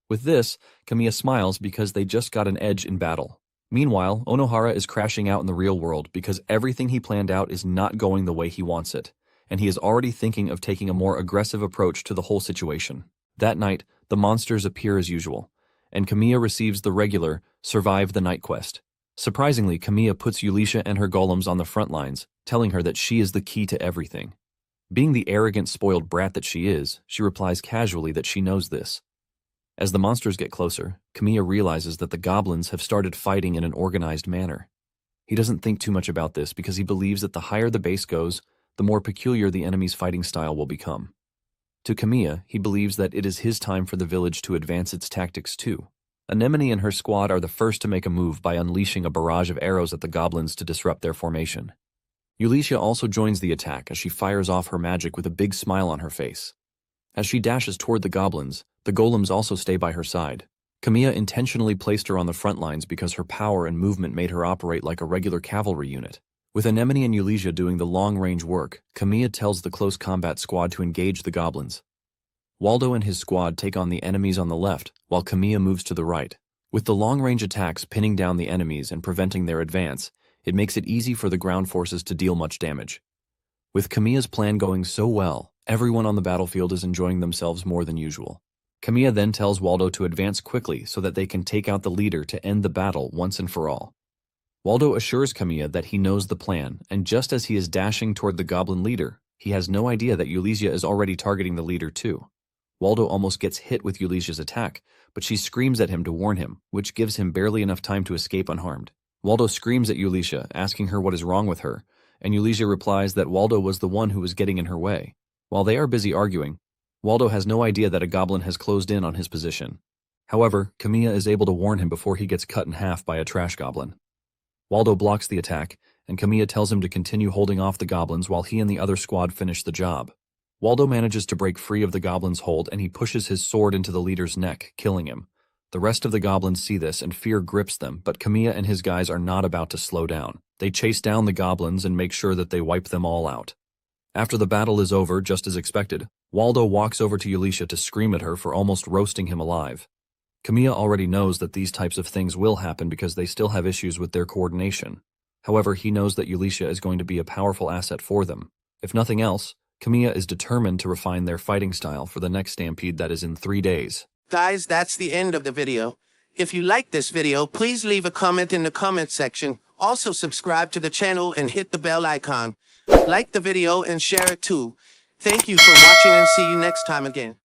With this, Kamiya smiles because they just got an edge in battle. Meanwhile, Onohara is crashing out in the real world because everything he planned out is not going the way he wants it, and he is already thinking of taking a more aggressive approach to the whole situation. That night, the monsters appear as usual, and Kamiya receives the regular Survive the Night quest. Surprisingly, Kamiya puts Ulysses and her golems on the front lines, telling her that she is the key to everything. Being the arrogant, spoiled brat that she is, she replies casually that she knows this. As the monsters get closer, Kamiya realizes that the goblins have started fighting in an organized manner. He doesn't think too much about this because he believes that the higher the base goes, the more peculiar the enemy's fighting style will become. To Kamiya, he believes that it is his time for the village to advance its tactics too. Anemone and her squad are the first to make a move by unleashing a barrage of arrows at the goblins to disrupt their formation. Eulisia also joins the attack as she fires off her magic with a big smile on her face. As she dashes toward the goblins, the golems also stay by her side. Kamiya intentionally placed her on the front lines because her power and movement made her operate like a regular cavalry unit. With Anemone and Eulisia doing the long-range work, Kamiya tells the close combat squad to engage the goblins. Waldo and his squad take on the enemies on the left, while Kamiya moves to the right. With the long-range attacks pinning down the enemies and preventing their advance, it makes it easy for the ground forces to deal much damage. With Kamiya's plan going so well, everyone on the battlefield is enjoying themselves more than usual. Kamiya then tells Waldo to advance quickly so that they can take out the leader to end the battle once and for all. Waldo assures Kamiya that he knows the plan, and just as he is dashing toward the goblin leader, he has no idea that Eulisia is already targeting the leader too. Waldo almost gets hit with Eulisia's attack, but she screams at him to warn him, which gives him barely enough time to escape unharmed. Waldo screams at Eulisia, asking her what is wrong with her, and Eulisia replies that Waldo was the one who was getting in her way. While they are busy arguing, Waldo has no idea that a goblin has closed in on his position. However, Kamiya is able to warn him before he gets cut in half by a trash goblin. Waldo blocks the attack, and Kamiya tells him to continue holding off the goblins while he and the other squad finish the job. Waldo manages to break free of the goblin's hold and he pushes his sword into the leader's neck, killing him. The rest of the goblins see this and fear grips them, but Kamiya and his guys are not about to slow down. They chase down the goblins and make sure that they wipe them all out. After the battle is over, just as expected, Waldo walks over to Eulisia to scream at her for almost roasting him alive. Kamiya already knows that these types of things will happen because they still have issues with their coordination. However, he knows that Eulisia is going to be a powerful asset for them. If nothing else, Kamiya is determined to refine their fighting style for the next stampede that is in 3 days. Guys, that's the end of the video. If you liked this video, please leave a comment in the comment section. Also subscribe to the channel and hit the bell icon. Like the video and share it too. Thank you for watching and see you next time again.